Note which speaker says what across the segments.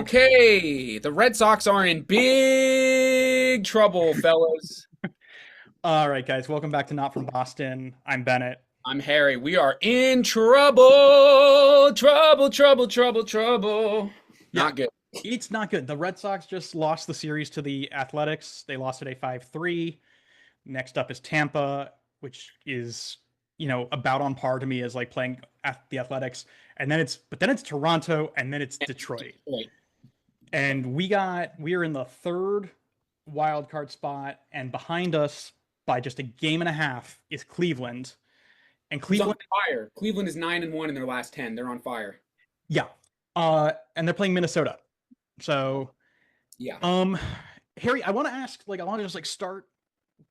Speaker 1: Okay, the Red Sox are in big trouble, fellas.
Speaker 2: All right, guys, welcome back to Not From Boston. I'm Bennett.
Speaker 1: I'm Harry. We are in trouble. Trouble, trouble, trouble, trouble.
Speaker 2: Yeah,
Speaker 1: Not good.
Speaker 2: it's not good. The Red Sox just lost the series to the Athletics. They lost today 5-3. Next up is Tampa, which is, about on par to me as like playing at the Athletics. But then it's Toronto and then it's Detroit.
Speaker 1: Wait,
Speaker 2: And we are in the third wild card spot, and behind us by just a game and a half is Cleveland. And
Speaker 1: who's on
Speaker 2: Cleveland,
Speaker 1: fire? Cleveland is 9-1 in their last 10. They're on fire.
Speaker 2: yeah. And they're playing Minnesota. So,
Speaker 1: Yeah.
Speaker 2: um, Harry, I want to just like start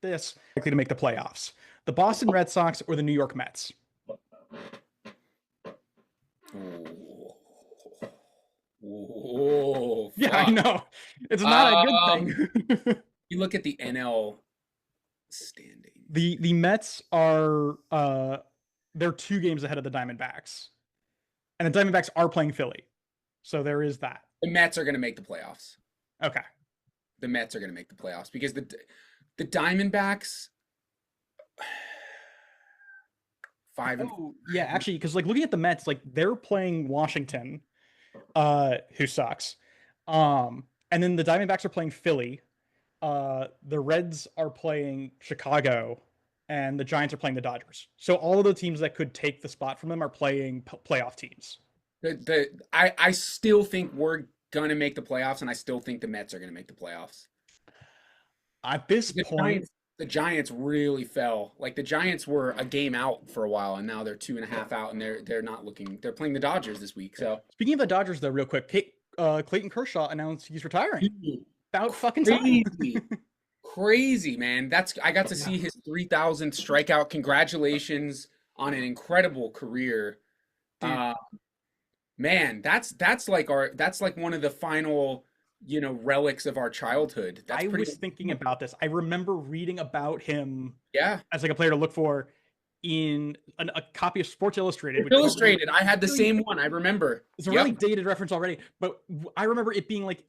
Speaker 2: this likely to make the playoffs. The Boston Red Sox or the New York Mets?
Speaker 1: Ooh. Ooh,
Speaker 2: Yeah, I
Speaker 1: fuck.
Speaker 2: know. It's not a good
Speaker 1: Um,
Speaker 2: thing.
Speaker 1: you look at the NL standings.
Speaker 2: The Mets are they're 2 games ahead of the Diamondbacks. And the Diamondbacks are playing Philly. So there is that.
Speaker 1: The Mets are going to make the playoffs.
Speaker 2: Okay.
Speaker 1: The Mets are going to make the playoffs because the Diamondbacks 5 and
Speaker 2: Oh, yeah, actually, because like looking at the Mets, like they're playing Washington, who sucks. And then the Diamondbacks are playing Philly. The Reds are playing Chicago, and the Giants are playing the Dodgers. So all of the teams that could take the spot from them are playing playoff teams.
Speaker 1: I still think we're gonna make the playoffs, and I still think the Mets are gonna make the playoffs.
Speaker 2: At this
Speaker 1: The
Speaker 2: point,
Speaker 1: Giants, the Giants really fell. Like the Giants were a game out for a while, and now they're 2.5 out, and they're not looking. They're playing the Dodgers this week, so
Speaker 2: speaking of the Dodgers, though, real quick, Clayton Kershaw announced he's retiring.
Speaker 1: dude,
Speaker 2: About fucking time.
Speaker 1: crazy, crazy man. I got to
Speaker 2: Yeah.
Speaker 1: see his 3,000th strikeout. Congratulations on an incredible career.
Speaker 2: Dude,
Speaker 1: Uh, Man, that's like one of the final, relics of our childhood. That's
Speaker 2: I
Speaker 1: pretty
Speaker 2: was thinking about this. I remember reading about him
Speaker 1: yeah.
Speaker 2: as like a player to look for in a copy of Sports Illustrated,
Speaker 1: It's
Speaker 2: which is a really,
Speaker 1: illustrated. I had the
Speaker 2: really
Speaker 1: same one. I remember.
Speaker 2: it's a really
Speaker 1: Yep.
Speaker 2: dated reference already. But I remember it being like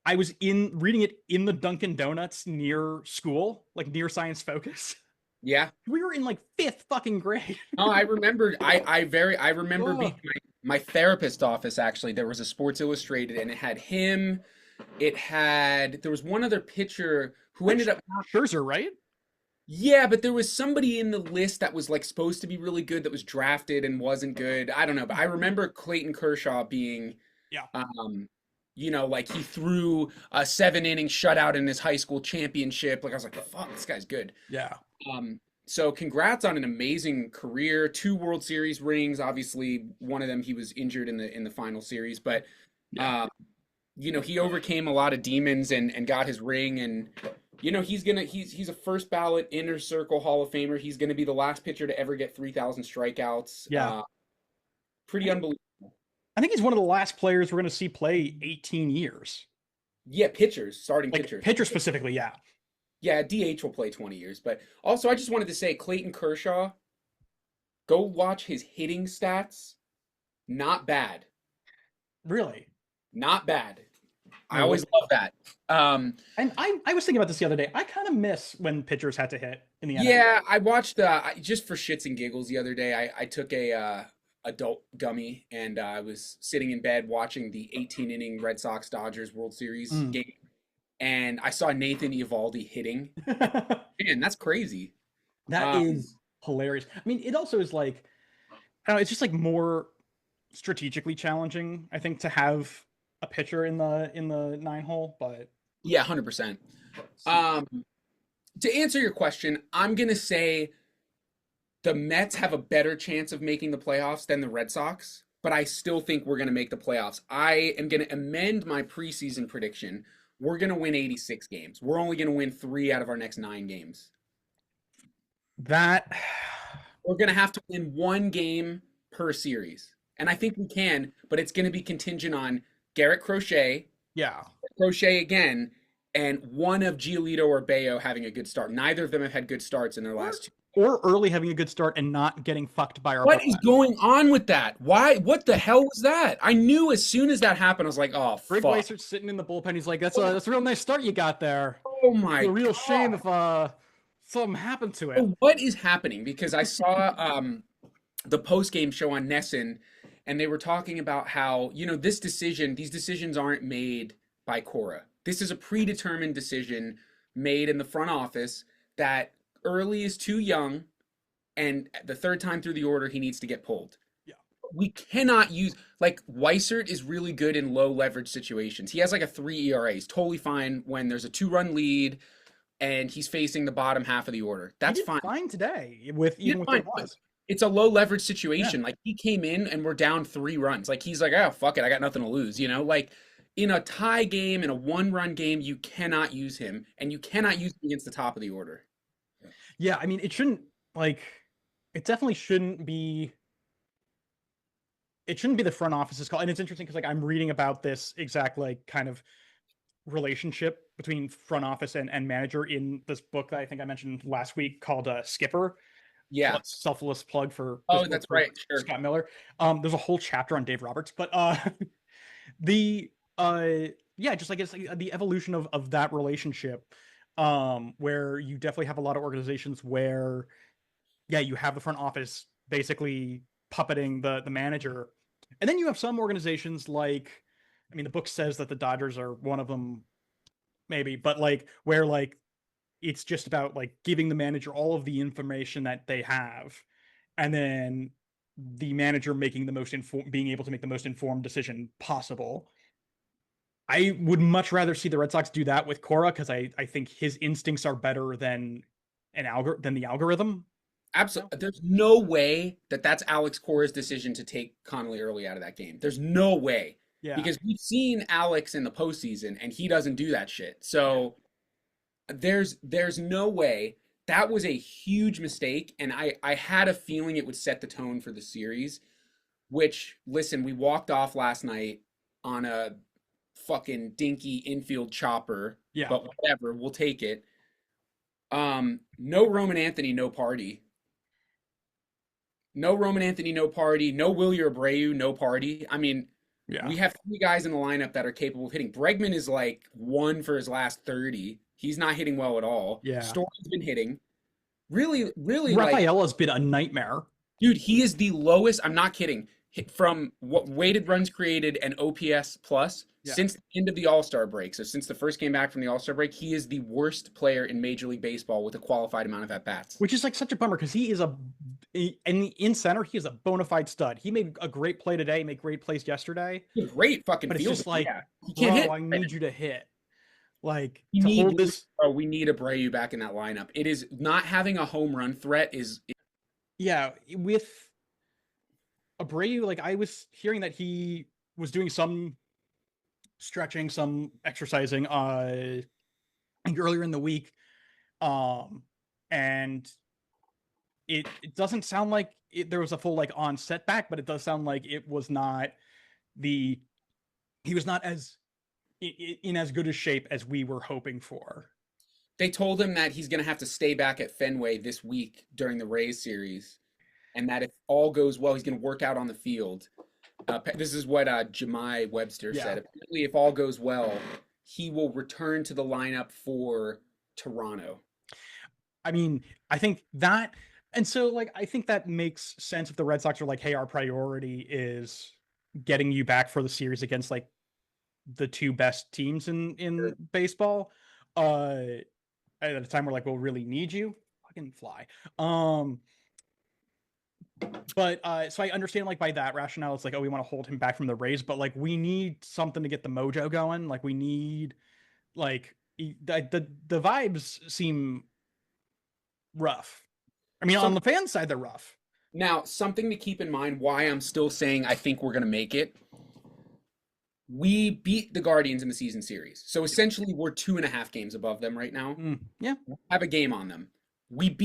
Speaker 2: I was in reading it in the Dunkin' Donuts near school, like near Science Focus.
Speaker 1: Yeah.
Speaker 2: We were in like fifth fucking grade.
Speaker 1: Oh, I remember. I remember being
Speaker 2: Oh,
Speaker 1: in my therapist office actually. There was a Sports Illustrated and it had him. There was one other pitcher who ended
Speaker 2: which
Speaker 1: up
Speaker 2: Scherzer, right?
Speaker 1: yeah, but there was somebody in the list that was like supposed to be really good that was drafted and wasn't good. I don't know, but I remember Clayton Kershaw being
Speaker 2: Yeah,
Speaker 1: like he threw a 7 inning shutout in his high school championship. Like I was like, fuck, this guy's good.
Speaker 2: yeah,
Speaker 1: So congrats on an amazing career. 2 World Series rings. Obviously, one of them he was injured in the final series, but
Speaker 2: yeah.
Speaker 1: uh, he overcame a lot of demons and got his ring. And he's a first ballot inner circle Hall of Famer. He's gonna be the last pitcher to ever get 3,000 strikeouts.
Speaker 2: Yeah. I
Speaker 1: Pretty
Speaker 2: think
Speaker 1: unbelievable.
Speaker 2: I think he's one of the last players we're going to see play 18 years.
Speaker 1: Yeah, pitchers, starting
Speaker 2: Like
Speaker 1: pitchers.
Speaker 2: pitcher specifically, yeah.
Speaker 1: Yeah, DH will play 20 years. But also, I just wanted to say Clayton Kershaw, go watch his hitting stats. Not bad.
Speaker 2: Really.
Speaker 1: Not bad. I
Speaker 2: No,
Speaker 1: always love that.
Speaker 2: and I was thinking about this the other day. I kind of miss when pitchers had to hit in the NFL.
Speaker 1: Yeah, I watched just for shits and giggles the other day. I took a adult gummy and I was sitting in bed watching the 18 inning Red Sox Dodgers World Series
Speaker 2: Mm.
Speaker 1: game, and I saw Nathan Eovaldi hitting. Man, that's crazy.
Speaker 2: That
Speaker 1: Um,
Speaker 2: is hilarious. I mean, it also is like, I don't know, it's just like more strategically challenging, I think, to have a pitcher in the 9 hole. But
Speaker 1: yeah, 100%. Um, to answer your question, I'm gonna say the Mets have a better chance of making the playoffs than the Red Sox, but I still think we're going to make the playoffs. I am going to amend my preseason prediction. We're going to win 86 games. We're only going to win 3 out of our next 9 games.
Speaker 2: that,
Speaker 1: We're going to have to win 1 game per series. And I think we can, but it's going to be contingent on Garrett
Speaker 2: yeah,
Speaker 1: Crochet again, and one of Giolito or Bayo having a good start. Neither of them have had good starts in their
Speaker 2: we're
Speaker 1: last two.
Speaker 2: or early having a good start and not getting fucked by our
Speaker 1: What is
Speaker 2: bullpen.
Speaker 1: going on with that? Why? What the hell was that? I knew as soon as that happened, I was like, oh
Speaker 2: Greg
Speaker 1: fuck.
Speaker 2: Weisert's sitting in the bullpen. He's like, "That's a real nice start you got there.
Speaker 1: Oh
Speaker 2: Be
Speaker 1: my
Speaker 2: a real shame
Speaker 1: god.
Speaker 2: if something happened to it."
Speaker 1: So what is happening? Because I saw the post game show on Nesson, and they were talking about how these decisions aren't made by Cora. This is a predetermined decision made in the front office that early is too young, and the third time through the order he needs to get pulled.
Speaker 2: Yeah.
Speaker 1: We cannot use like Weissert is really good in low leverage situations. He has like a 3 ERA. He's totally fine when there's a 2-run lead and he's facing the bottom half of the order.
Speaker 2: He
Speaker 1: That's
Speaker 2: did
Speaker 1: fine.
Speaker 2: fine today with
Speaker 1: He
Speaker 2: even
Speaker 1: did
Speaker 2: with
Speaker 1: fine.
Speaker 2: their loss.
Speaker 1: It's a low leverage
Speaker 2: Yeah.
Speaker 1: situation. Like he came in and we're down 3 runs. Like he's like, oh fuck it, I got nothing to lose. Like in a tie game, in a 1-run game, you cannot use him, and you cannot use him against the top of the order.
Speaker 2: Yeah, I mean, it shouldn't like it definitely shouldn't be the front office's call. And it's interesting because like I'm reading about this exact like kind of relationship between front office and manager in this book that I think I mentioned last week called Skipper.
Speaker 1: Yeah.
Speaker 2: Selfless plug for this
Speaker 1: Oh,
Speaker 2: book
Speaker 1: that's
Speaker 2: for
Speaker 1: right. Sure.
Speaker 2: Scott Miller. There's a whole chapter on Dave Roberts, but the uh yeah, just like it's like the evolution of that relationship, where you definitely have a lot of organizations where yeah, you have the front office basically puppeting the manager. And then you have some organizations like, I mean, the book says that the Dodgers are one of them, maybe, but like where like it's just about like giving the manager all of the information that they have, and then the manager making the most being able to make the most informed decision possible. I would much rather see the Red Sox do that with Cora because I think his instincts are better than than the algorithm. You know?
Speaker 1: Absolutely. There's no way that that's Alex Cora's decision to take Connolly early out of that game. There's no way.
Speaker 2: Yeah.
Speaker 1: Because we've seen Alex in the postseason and he doesn't do that shit.
Speaker 2: Yeah.
Speaker 1: So there's no way. That was a huge mistake, and I had a feeling it would set the tone for the series. Which, listen, we walked off last night on a fucking dinky infield chopper,
Speaker 2: Yeah.
Speaker 1: but whatever, we'll take it. No Roman Anthony, no party. No Roman Anthony, no party. No Willie Abreu, no party. I mean,
Speaker 2: Yeah.
Speaker 1: we have 3 guys in the lineup that are capable of hitting. Bregman is like 1 for his last 30. He's not hitting well at all.
Speaker 2: Yeah.
Speaker 1: Story's been hitting. Really, really, like,
Speaker 2: Rafaela's been a nightmare.
Speaker 1: dude, he is the lowest. I'm not kidding. From what weighted runs created and OPS plus
Speaker 2: Yeah.
Speaker 1: since the end of the All-Star break. So since the first game back from the All-Star break, he is the worst player in Major League Baseball with a qualified amount of at-bats.
Speaker 2: Which is like such a bummer because he is in center, he is a bona fide stud. He made a great play today, made great plays yesterday.
Speaker 1: Great fucking
Speaker 2: But it's
Speaker 1: field.
Speaker 2: just like,
Speaker 1: Yeah. He can't hit.
Speaker 2: I need you to hit. Like
Speaker 1: We
Speaker 2: to
Speaker 1: need,
Speaker 2: hold this.
Speaker 1: oh, we need Abreu back in that lineup. It is not having a home run threat is
Speaker 2: Yeah, with Abreu, like I was hearing that he was doing some stretching, some exercising, I think earlier in the week. And it doesn't sound like there was a full like on setback, but it does sound like it was not he was not as in as good a shape as we were hoping for.
Speaker 1: they told him that he's going to have to stay back at Fenway this week during the Rays series, and that if all goes well, he's going to work out on the field. This is what Jemai Webster said. Apparently, if all goes well, he will return to the lineup for Toronto.
Speaker 2: I mean, I think that, and so like I think that makes sense if the Red Sox are like, hey, our priority is getting you back for the series against like the 2 best teams in baseball. At a time where like we'll really need you, fucking fly. But so I understand like by that rationale, it's like, oh, we want to hold him back from the Rays, but like we need something to get the mojo going. Like we need like the vibes seem rough. I mean, on the fan side, they're rough.
Speaker 1: Now, something to keep in mind why I'm still saying I think we're going to make it. We beat the Guardians in the season series. So essentially, we're 2.5 games above them right now.
Speaker 2: Yeah.
Speaker 1: Have a game on them. We're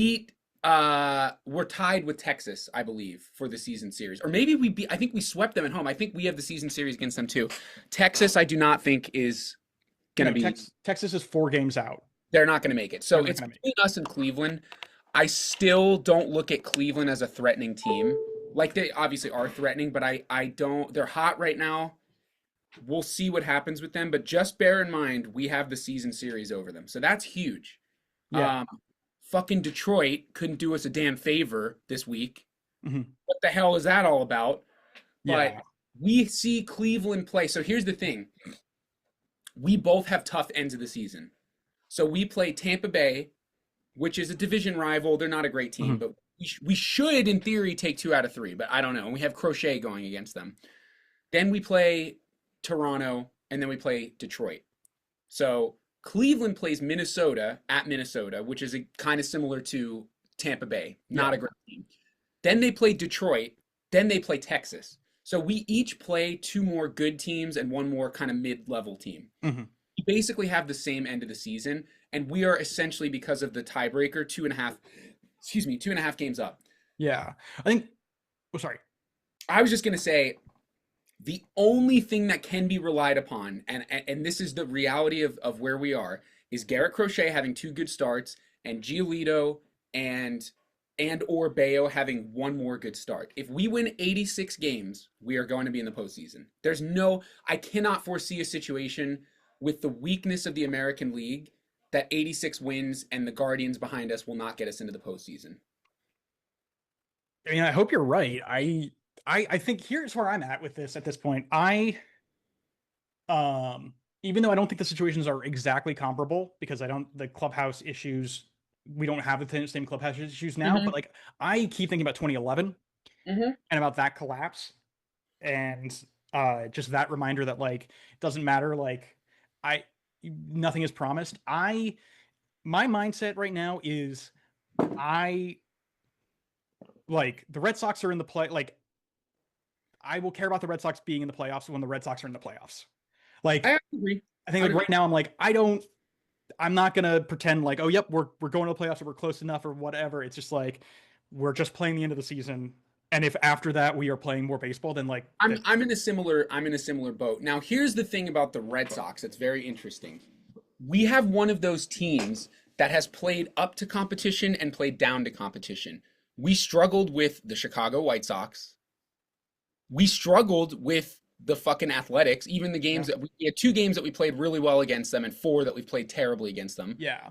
Speaker 1: tied with Texas, I believe, for the season series. Or maybe I think we swept them at home. I think we have the season series against them too. Texas, I do not think is going to be.
Speaker 2: Texas is 4 games out.
Speaker 1: They're not going to make it. So it's between us and Cleveland. I still don't look at Cleveland as a threatening team. Like they obviously are threatening, but I don't. They're hot right now. We'll see what happens with them, but just bear in mind we have the season series over them, so that's huge.
Speaker 2: Yeah.
Speaker 1: Um, Fucking Detroit couldn't do us a damn favor this week.
Speaker 2: Hmm.
Speaker 1: What the hell is that all about? But
Speaker 2: Yeah.
Speaker 1: we see Cleveland play. So here's the thing: we both have tough ends of the season. So we play Tampa Bay, which is a division rival. They're not a great team,
Speaker 2: Hmm.
Speaker 1: but we should, in theory, take 2 out of 3. But I don't know. And we have Crochet going against them. Then we play Toronto, and then we play Detroit. So Cleveland plays Minnesota at Minnesota, which is kind of similar to Tampa Bay. Not
Speaker 2: Yeah.
Speaker 1: a great team. Then they play Detroit. Then they play Texas. So we each play 2 more good teams and 1 more kind of mid-level team.
Speaker 2: Hmm.
Speaker 1: We basically have the same end of the season, and we are essentially, because of the tiebreaker, 2.5, excuse me, 2.5 games up.
Speaker 2: Yeah. I think. Oh, sorry.
Speaker 1: I was just gonna say the only thing that can be relied upon, and this is the reality of where we are, is Garrett Crochet having 2 good starts and Giolito and or Bayo having 1 more good start. If we win 86 games, we are going to be in the postseason. I cannot foresee a situation with the weakness of the American League that 86 wins and the Guardians behind us will not get us into the postseason.
Speaker 2: I mean, I hope you're right. I think here's where I'm at with this at this point. Even though I don't think the situations are exactly comparable because I don't the clubhouse issues we don't have the same clubhouse issues now,
Speaker 1: Mm-hmm.
Speaker 2: but like I keep thinking about 2011
Speaker 1: Mm-hmm.
Speaker 2: and about that collapse and just that reminder that like it doesn't matter like I nothing is promised. I My mindset right now is I like the Red Sox are in the play like I will care about the Red Sox being in the playoffs when the Red Sox are in the playoffs. Like
Speaker 1: I agree.
Speaker 2: I think
Speaker 1: I
Speaker 2: like
Speaker 1: would agree.
Speaker 2: right now I'm not gonna pretend like, oh yep, we're going to the playoffs or we're close enough or whatever. It's just like we're just playing the end of the season. And if after that we are playing more baseball, then like that
Speaker 1: I'm in a similar boat. Now, here's the thing about the Red Sox that's very interesting. We have one of those teams that has played up to competition and played down to competition. We struggled with the Chicago White Sox. We struggled with the fucking Athletics. Even the
Speaker 2: yeah.
Speaker 1: games that we had 2 games that we played really well against them and 4 that we played terribly against them.
Speaker 2: Yeah.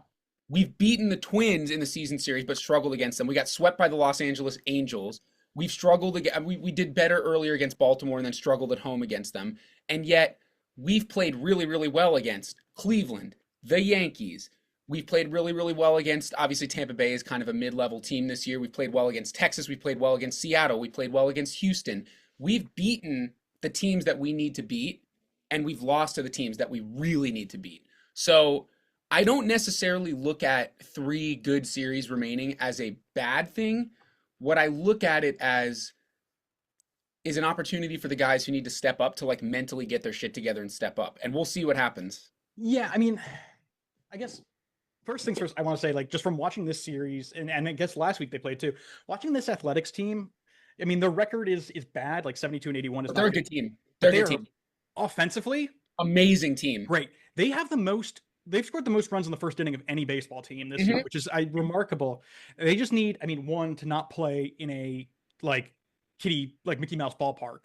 Speaker 1: We've beaten the Twins in the season series, but struggled against them. We got swept by the Los Angeles Angels. We've struggled again. We did better earlier against Baltimore and then struggled at home against them. And yet, we've played really, really well against Cleveland, the Yankees. We've played really, really well against, obviously, Tampa Bay is kind of a mid level team this year. We've played well against Texas. We've played well against Seattle. We played well against Houston. We've beaten the teams that we need to beat, and we've lost to the teams that we really need to beat. So, I don't necessarily look at 3 good series remaining as a bad thing. What I look at it as is an opportunity for the guys who need to step up to like mentally get their shit together and step up. And we'll see what happens.
Speaker 2: Yeah, I mean, I guess first things first, I want to say, like, just from watching this series, and I guess last week they played too, watching this athletics team, I mean, the record is bad, like 72 and 81 is
Speaker 1: But they're
Speaker 2: not
Speaker 1: a
Speaker 2: good,
Speaker 1: good team.
Speaker 2: but
Speaker 1: They're a
Speaker 2: they
Speaker 1: good
Speaker 2: are
Speaker 1: team.
Speaker 2: offensively
Speaker 1: Amazing team.
Speaker 2: great. They have the most. They've scored the most runs in the first inning of any baseball team this year,
Speaker 1: Hmm.
Speaker 2: which is remarkable. They just need, I mean, one to not play in a like Mickey Mouse ballpark.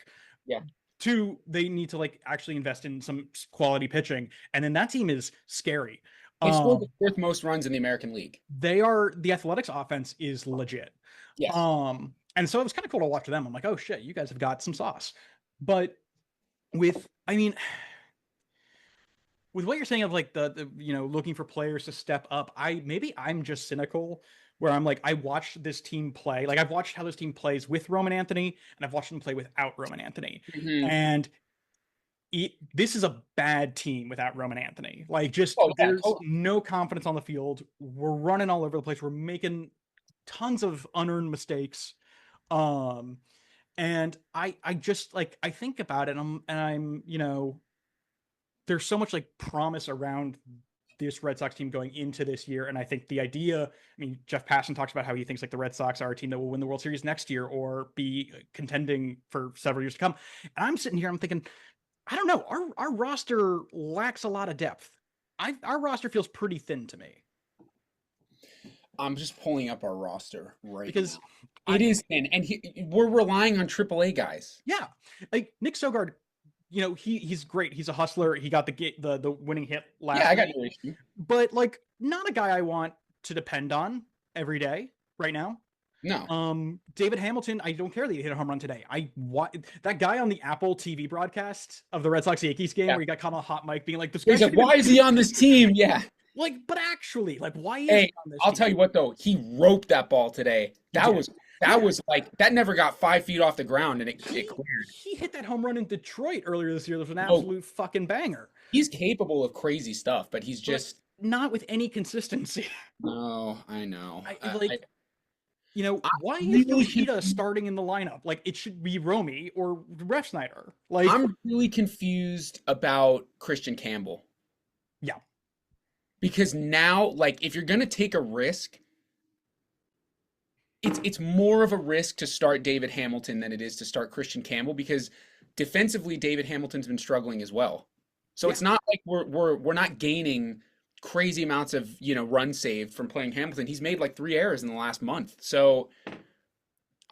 Speaker 1: Yeah.
Speaker 2: Two, they need to like actually invest in some quality pitching, and then that team is scary.
Speaker 1: They've scored the
Speaker 2: Um,
Speaker 1: 4th most runs in the American League.
Speaker 2: the athletics offense is legit.
Speaker 1: Yes.
Speaker 2: And so it was kind of cool to watch them. I'm like, oh shit, you guys have got some sauce. But with, I mean, with what you're saying of like the looking for players to step up, I'm just cynical where I'm like I watched this team play. Like I've watched how this team plays with Roman Anthony and I've watched them play without Roman Anthony.
Speaker 1: Hmm.
Speaker 2: And this is a bad team without Roman Anthony. Like just
Speaker 1: Oh, yeah,
Speaker 2: there's
Speaker 1: totally.
Speaker 2: no confidence on the field. We're running all over the place. We're making tons of unearned mistakes. Um and I just like I think about it and I'm there's so much like promise around this Red Sox team going into this year. And I think the idea, I mean, Jeff Passan talks about how he thinks like the Red Sox are a team that will win the World Series next year or be contending for several years to come. And I'm sitting here, I'm thinking, I don't know, our roster lacks a lot of depth. Our roster feels pretty thin to me.
Speaker 1: I'm just pulling up our roster right now.
Speaker 2: because
Speaker 1: It
Speaker 2: I
Speaker 1: is thin, and we're relying on AAA guys.
Speaker 2: yeah, like Nick Sogard, he's great. He's a hustler. He got the winning hit
Speaker 1: Yeah,
Speaker 2: last
Speaker 1: I got
Speaker 2: night,
Speaker 1: no issue.
Speaker 2: but like not a guy I want to depend on every day right now.
Speaker 1: No.
Speaker 2: David Hamilton, I don't care that he hit a home run today. That guy on the Apple TV broadcast of the Red Sox Yankees game
Speaker 1: Yeah.
Speaker 2: where he got caught on a hot mic being like, "This guy
Speaker 1: He's like,
Speaker 2: should have
Speaker 1: why is
Speaker 2: been
Speaker 1: he on this team? Yeah.
Speaker 2: like," but actually, like, why is
Speaker 1: Hey,
Speaker 2: he on this
Speaker 1: I'll tell
Speaker 2: team?
Speaker 1: you what though, he roped that ball today.
Speaker 2: He did.
Speaker 1: That
Speaker 2: Yeah,
Speaker 1: was like that never got 5 feet off the ground and it
Speaker 2: he
Speaker 1: cleared.
Speaker 2: he hit that home run in Detroit earlier this year. That was an
Speaker 1: Oh,
Speaker 2: absolute fucking banger,
Speaker 1: he's capable of crazy stuff, but he's
Speaker 2: but
Speaker 1: just
Speaker 2: not with any consistency.
Speaker 1: no, I know.
Speaker 2: I like, why
Speaker 1: I'm
Speaker 2: is
Speaker 1: really
Speaker 2: Yoshida
Speaker 1: confused.
Speaker 2: starting in the lineup? Like, it should be Romy or Ref Snyder. Like,
Speaker 1: I'm really confused about Christian Campbell
Speaker 2: yeah,
Speaker 1: because now, like, if you're gonna take a risk, it's more of a risk to start David Hamilton than it is to start Christian Campbell because defensively David Hamilton's been struggling as well. So
Speaker 2: yeah.
Speaker 1: it's not like we're not gaining crazy amounts of, run saved from playing Hamilton. He's made like 3 errors in the last month. So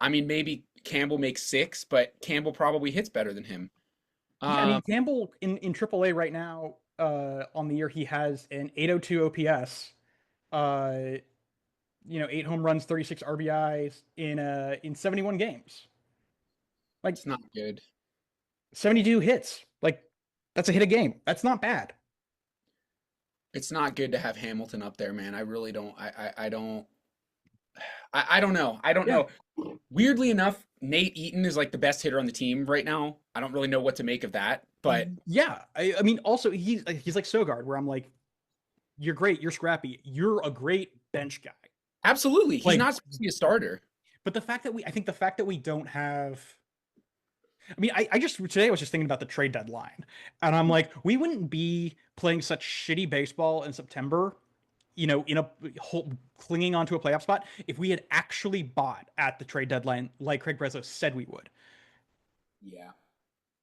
Speaker 1: I mean maybe Campbell makes 6, but Campbell probably hits better than him.
Speaker 2: Yeah, I mean
Speaker 1: Um
Speaker 2: Campbell in AAA right now, on the year he has an 802 OPS, 8 home runs, 36 RBIs in 71 games. Like
Speaker 1: it's not good.
Speaker 2: 72 hits. Like that's a hit a game. That's not bad.
Speaker 1: It's not good to have Hamilton up there, man. I really don't I don't I don't know. I don't
Speaker 2: Yeah.
Speaker 1: know. Weirdly enough, Nate Eaton is like the best hitter on the team right now. I don't really know what to make of that, but
Speaker 2: Yeah. I mean also he's like Sogard where I'm like, you're great, you're scrappy, you're a great bench guy.
Speaker 1: absolutely, he's
Speaker 2: Like,
Speaker 1: not supposed to be a starter.
Speaker 2: but I think the fact that we don't have, I mean, I just today I was just thinking about the trade deadline, and I'm like, we wouldn't be playing such shitty baseball in September, in a whole, clinging onto a playoff spot if we had actually bought at the trade deadline like Craig Breslow said we would.
Speaker 1: Yeah.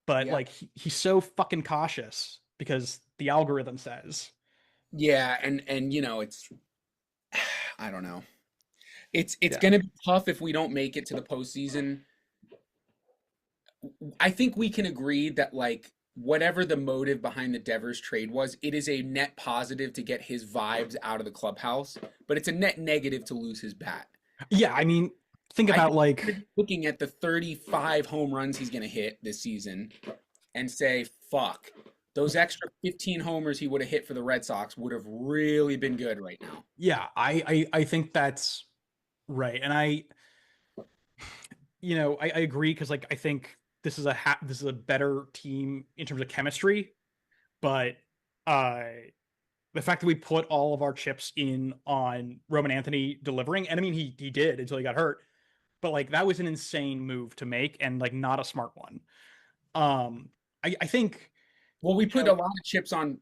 Speaker 2: But
Speaker 1: Yeah.
Speaker 2: like he's so fucking cautious because the algorithm says,
Speaker 1: Yeah, and it's I don't know. It's
Speaker 2: yeah,
Speaker 1: gonna be tough if we don't make it to the postseason. I think we can agree that like whatever the motive behind the Devers trade was, it is a net positive to get his vibes out of the clubhouse, but it's a net negative to lose his bat.
Speaker 2: yeah. I mean, think
Speaker 1: I
Speaker 2: about
Speaker 1: think
Speaker 2: like,
Speaker 1: we're looking at the 35 home runs he's gonna hit this season and say, fuck, those extra 15 homers he would have hit for the Red Sox would have really been good right now.
Speaker 2: yeah, I think that's right, and I agree because like I think this is a better team in terms of chemistry, but uh the fact that we put all of our chips in on Roman Anthony delivering, and I mean he did until he got hurt, but like that was an insane move to make and like not a smart one. I think
Speaker 1: Well, we
Speaker 2: you
Speaker 1: put a
Speaker 2: know
Speaker 1: lot of chips on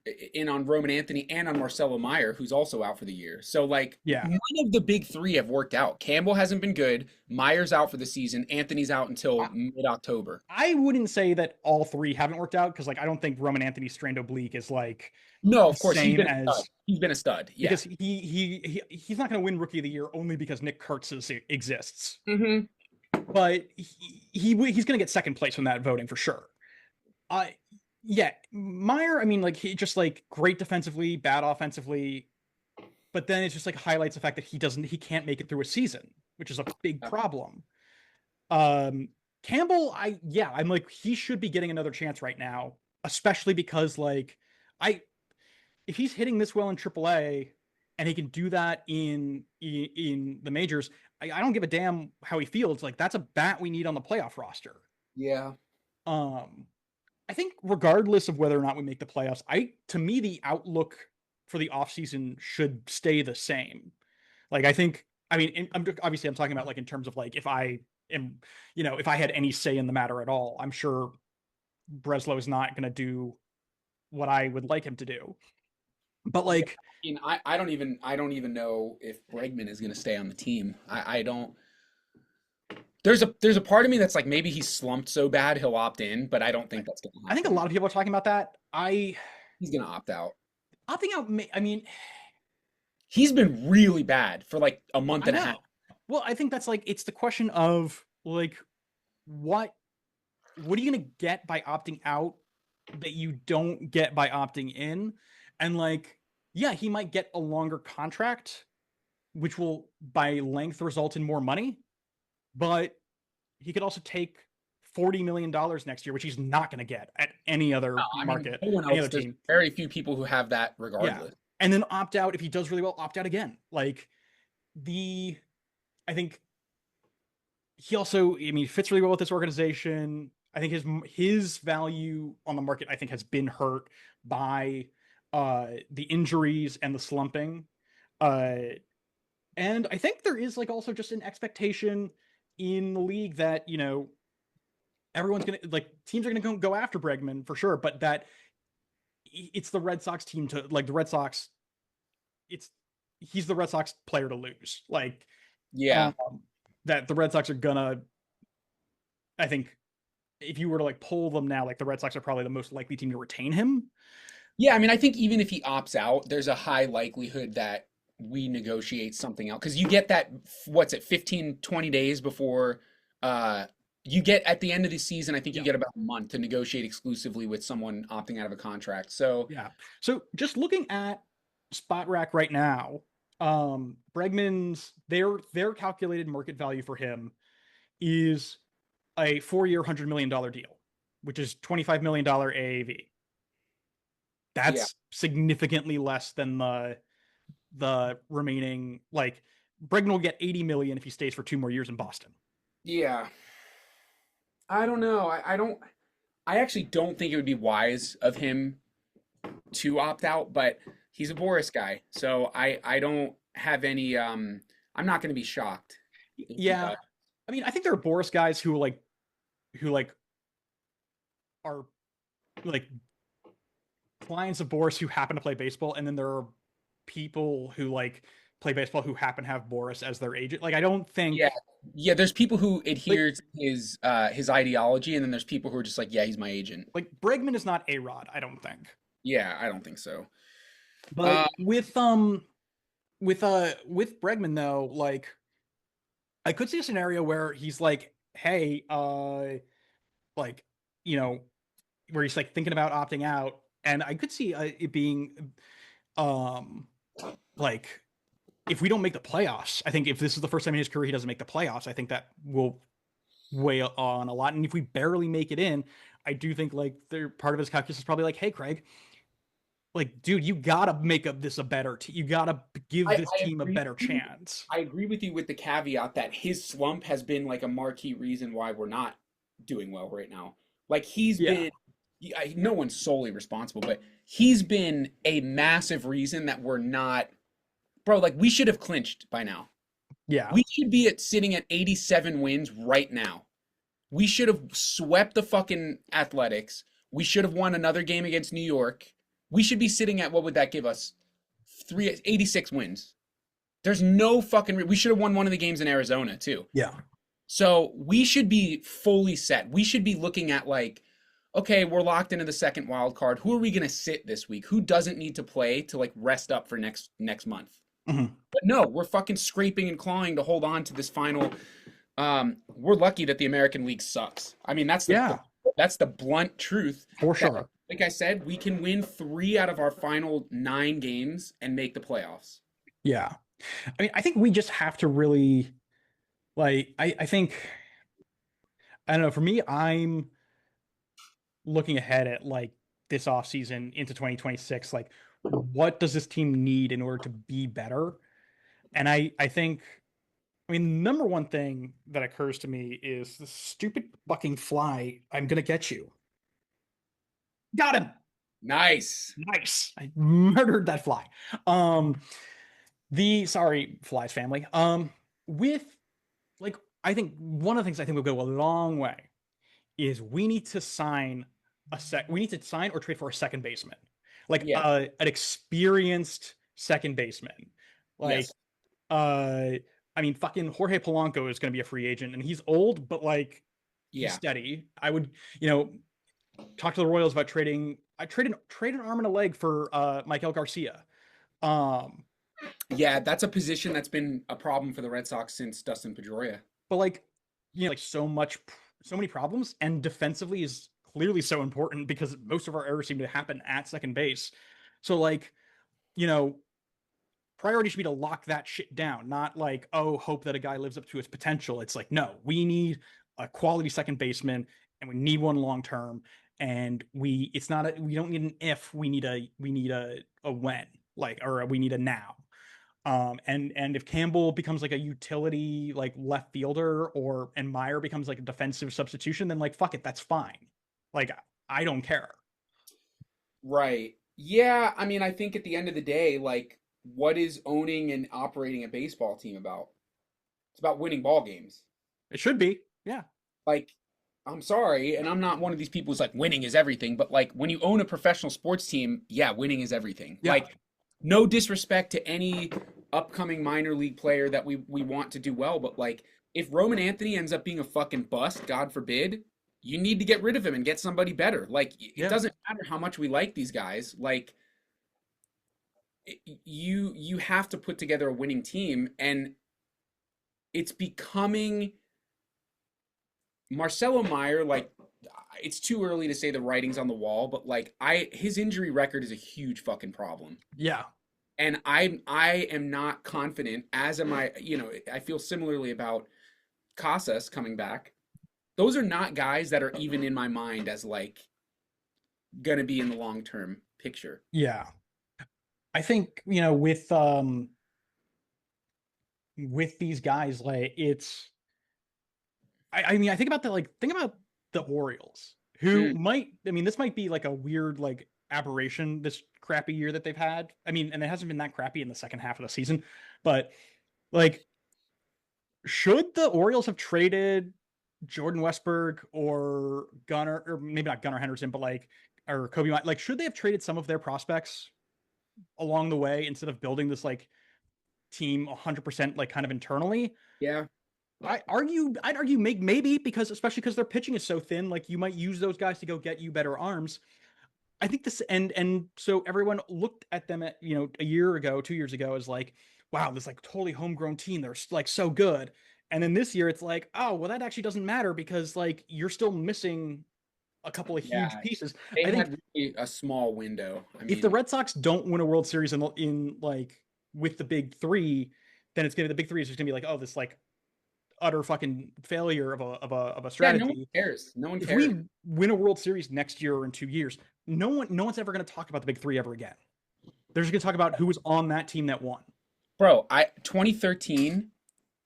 Speaker 1: Roman Anthony and on Marcelo Meyer, who's also out for the year. So like
Speaker 2: yeah.
Speaker 1: none of the big three have worked out. Campbell hasn't been good. Meyer's out for the season. Anthony's out until mid-October.
Speaker 2: I wouldn't say that all three haven't worked out because like I don't think Roman Anthony's strained oblique is like
Speaker 1: No,
Speaker 2: the
Speaker 1: of course he's
Speaker 2: same
Speaker 1: been a stud.
Speaker 2: as,
Speaker 1: He's been a stud. Yeah.
Speaker 2: because he's not going to win Rookie of the Year only because Nick Kurtz exists,
Speaker 1: Hmm.
Speaker 2: but he's going to get second place in that voting for sure. Uh, yeah, Meyer. I mean, like he just like great defensively, bad offensively, but then it just like highlights the fact that he can't make it through a season, which is a big problem. Um, Campbell, I'm like he should be getting another chance right now, especially because like I if he's hitting this well in AAA and he can do that in the majors, I don't give a damn how he feels. Like that's a bat we need on the playoff roster.
Speaker 1: Yeah.
Speaker 2: Um, I think regardless of whether or not we make the playoffs, to me the outlook for the offseason should stay the same. Like I think, I mean, obviously I'm talking about like in terms of like if I am, if I had any say in the matter at all, I'm sure Breslow is not going to do what I would like him to do. But
Speaker 1: Yeah.
Speaker 2: like,
Speaker 1: I mean, I don't even know if Bregman is going to stay on the team. I don't. There's a part of me that's like maybe he's slumped so bad he'll opt in, but I don't think that's going to
Speaker 2: I think a
Speaker 1: happen.
Speaker 2: lot of people are talking about that.
Speaker 1: He's going to opt out.
Speaker 2: Opting out, I mean,
Speaker 1: He's been really bad for like a month
Speaker 2: I
Speaker 1: and a half.
Speaker 2: know. Well, I think that's like it's the question of like what what are you gonna get by opting out that you don't get by opting in? And like, yeah, he might get a longer contract, which will by length result in more money, but he could also take $40 million next year, which he's not going to get at any other
Speaker 1: No, I mean,
Speaker 2: market,
Speaker 1: no one
Speaker 2: any
Speaker 1: else.
Speaker 2: other
Speaker 1: There's
Speaker 2: team.
Speaker 1: very few people who have that
Speaker 2: Yeah.
Speaker 1: regardless.
Speaker 2: And then opt out if he does really well, opt out again. Like the I think he also, I mean, fits really well with this organization. I think his value on the market, I think, has been hurt by the injuries and the slumping. Uh, and I think there is like also just an expectation in the league that everyone's gonna like teams are gonna go after Bregman for sure, but that it's the Red Sox team to like the Red Sox. It's he's the Red Sox player to lose. Like um,
Speaker 1: Yeah.
Speaker 2: that the Red Sox are gonna. I think if you were to like pull them now, like the Red Sox are probably the most likely team to retain him.
Speaker 1: Yeah, I mean, I think even if he opts out, there's a high likelihood that we negotiate something out because you get that, what's it, 15, 20 days before uh you get at the end of the season, I think you
Speaker 2: Yeah,
Speaker 1: get about a month to negotiate exclusively with someone opting out of a contract. So,
Speaker 2: yeah. So just looking at Spot Rack right now, Bregman's their calculated market value for him is a 4-year $100 million deal, which is $25 million AAV.
Speaker 1: yeah.
Speaker 2: That's significantly less than the remaining like Bregman will get 80 million if he stays for 2 more years in Boston.
Speaker 1: Yeah. I don't know. I actually don't think it would be wise of him to opt out, but he's a Boris guy. So I don't have any I'm not going to be shocked if he
Speaker 2: Yeah.
Speaker 1: does.
Speaker 2: I mean, I think there are Boris guys who are like clients of Boris who happen to play baseball, and then there are people who like play baseball who happen to have Boris as their agent. Like I don't
Speaker 1: Yeah.
Speaker 2: think
Speaker 1: Yeah, there's people who
Speaker 2: like
Speaker 1: adhere to his ideology, and then there's people who are just like, yeah, he's my agent.
Speaker 2: like Bregman is not A Rod, I don't think.
Speaker 1: Yeah, I don't think so.
Speaker 2: But
Speaker 1: Uh,
Speaker 2: with Bregman though, like I could see a scenario where he's like, hey, like, you know, where he's like thinking about opting out, and I could see it being, um, like if we don't make the playoffs, I think if this is the first time in his career he doesn't make the playoffs, I think that will weigh on a lot. And if we barely make it in, I do think like they're part of his calculus is probably like, hey, Craig, like, dude, you gotta make up this a better. You gotta give this
Speaker 1: I
Speaker 2: team a
Speaker 1: agree
Speaker 2: better
Speaker 1: with you.
Speaker 2: chance.
Speaker 1: I agree with you with the caveat that his slump has been like a marquee reason why we're not doing well right now. Like he's
Speaker 2: Yeah,
Speaker 1: been, no one's solely responsible, but he's been a massive reason that we're not, bro. Like we should have clinched by now.
Speaker 2: yeah.
Speaker 1: We should be at sitting at 87 wins right now. We should have swept the fucking Athletics. We should have won another game against New York. We should be sitting at what would that give us? 86 wins. There's no fucking we should have won one of the games in Arizona too.
Speaker 2: Yeah.
Speaker 1: So we should be fully set. We should be looking at like, okay, we're locked into the second wild card. Who are we gonna sit this week? Who doesn't need to play to like rest up for next month?
Speaker 2: Mhm.
Speaker 1: But no, we're fucking scraping and clawing to hold on to this final. We're lucky that the American League sucks. I mean,
Speaker 2: Yeah,
Speaker 1: that's the blunt truth.
Speaker 2: for
Speaker 1: That,
Speaker 2: sure.
Speaker 1: like I said, we can win 3 out of our final 9 games and make the playoffs.
Speaker 2: Yeah. I mean, I think we just have to really like I think I don't know, for me, I'm looking ahead at like this offseason into 2026, like what does this team need in order to be better? And I think I mean, number one thing that occurs to me is the stupid fucking fly. I'm gonna get you. Got him.
Speaker 1: Nice.
Speaker 2: Nice. I murdered that fly. Um, the sorry, flies family. With like, I think one of the things I think will go a long way is we need to sign we need to sign or trade for a second baseman, like
Speaker 1: Yeah.
Speaker 2: an experienced second baseman. Like,
Speaker 1: Yes.
Speaker 2: uh, I mean, fucking Jorge Polanco is going to be a free agent, and he's old, but like he's
Speaker 1: Yeah.
Speaker 2: steady. I would, you know, talk to the Royals about trading. I trade an arm and a leg for Michael Garcia. Um,
Speaker 1: Yeah, that's a position that's been a problem for the Red Sox since Dustin Pedroia.
Speaker 2: But like, like so many problems, and defensively is clearly so important because most of our errors seem to happen at second base. So like, you know, priority should be to lock that shit down, not like, oh, hope that a guy lives up to his potential. It's like, no, we need a quality second baseman and we need one long term. And it's not we don't need an if, we need a when, like, or we need a now. And if Campbell becomes like a utility like left fielder, or and Meyer becomes like a defensive substitution, then like fuck it, that's fine. Like I don't care.
Speaker 1: Right. Yeah, I mean, I think at the end of the day, like, what is owning and operating a baseball team about? It's about winning ball games.
Speaker 2: It should be. Yeah.
Speaker 1: Like, I'm sorry, and I'm not one of these people who's like winning is everything, but like when you own a professional sports team, yeah, winning is everything.
Speaker 2: Yeah.
Speaker 1: Like, no disrespect to any upcoming minor league player that we want to do well, but like if Roman Anthony ends up being a fucking bust, God forbid, you need to get rid of him and get somebody better. Like it
Speaker 2: Yeah.
Speaker 1: doesn't matter how much we like these guys. Like you have to put together a winning team, and it's becoming Marcelo Meyer, like it's too early to say the writing's on the wall, but like I his injury record is a huge fucking problem.
Speaker 2: Yeah.
Speaker 1: And I am not confident, as am I, I feel similarly about Casas coming back. Those are not guys that are even in my mind as like gonna be in the long term picture.
Speaker 2: Yeah. I think, with these guys, like I mean, I think about think about the Orioles, who
Speaker 1: Mm,
Speaker 2: this might be like a weird like aberration, this crappy year that they've had. I mean, and it hasn't been that crappy in the second half of the season, but like, should the Orioles have traded Jordan Westberg or Gunnar, or maybe not Gunnar Henderson, but like, or Kobe, like, should they have traded some of their prospects along the way instead of building this like team 100% like kind of internally?
Speaker 1: yeah,
Speaker 2: I'd argue maybe, because especially because their pitching is so thin, like you might use those guys to go get you better arms. I think this, and so everyone looked at them at, a year ago, 2 years ago, as like, wow, this like totally homegrown team, they're like so good. And then this year it's like, oh well, that actually doesn't matter because like you're still missing a couple of huge
Speaker 1: yeah.
Speaker 2: pieces.
Speaker 1: They
Speaker 2: I think
Speaker 1: had really a small window. I
Speaker 2: if the
Speaker 1: mean,
Speaker 2: Red Sox don't win a World Series in like with the big three, then it's gonna the big three is just gonna be like, oh, this like utter fucking failure of a
Speaker 1: yeah, no one
Speaker 2: strategy.
Speaker 1: cares. No one
Speaker 2: If
Speaker 1: cares.
Speaker 2: we win a World Series next year or in 2 years, no one's ever going to talk about the big three ever again. They're just going to talk about who was on that team that won.
Speaker 1: Bro, I 2013,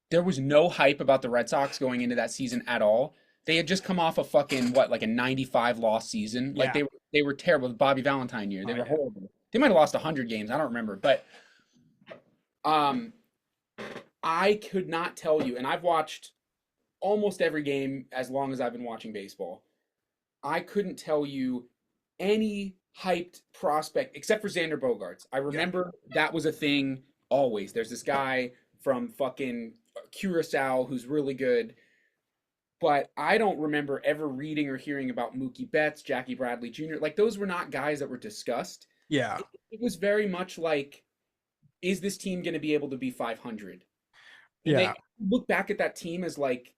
Speaker 1: there was no hype about the Red Sox going into that season at all. They had just come off a fucking what, like a 95 loss season. Like
Speaker 2: Yeah.
Speaker 1: they were terrible. The Bobby Valentine year. They
Speaker 2: Oh
Speaker 1: were
Speaker 2: yeah.
Speaker 1: horrible. They might have lost 100 games. I don't remember, but um I could not tell you, and I've watched almost every game as long as I've been watching baseball. I couldn't tell you any hyped prospect except for Xander Bogaerts. I
Speaker 2: Yeah.
Speaker 1: remember that was a thing always. There's this guy from fucking Curacao who's really good, but I don't remember ever reading or hearing about Mookie Betts, Jackie Bradley Jr. Like those were not guys that were discussed.
Speaker 2: Yeah.
Speaker 1: It was very much like, is this team going to be able to be 500? And
Speaker 2: Yeah.
Speaker 1: they look back at that team as like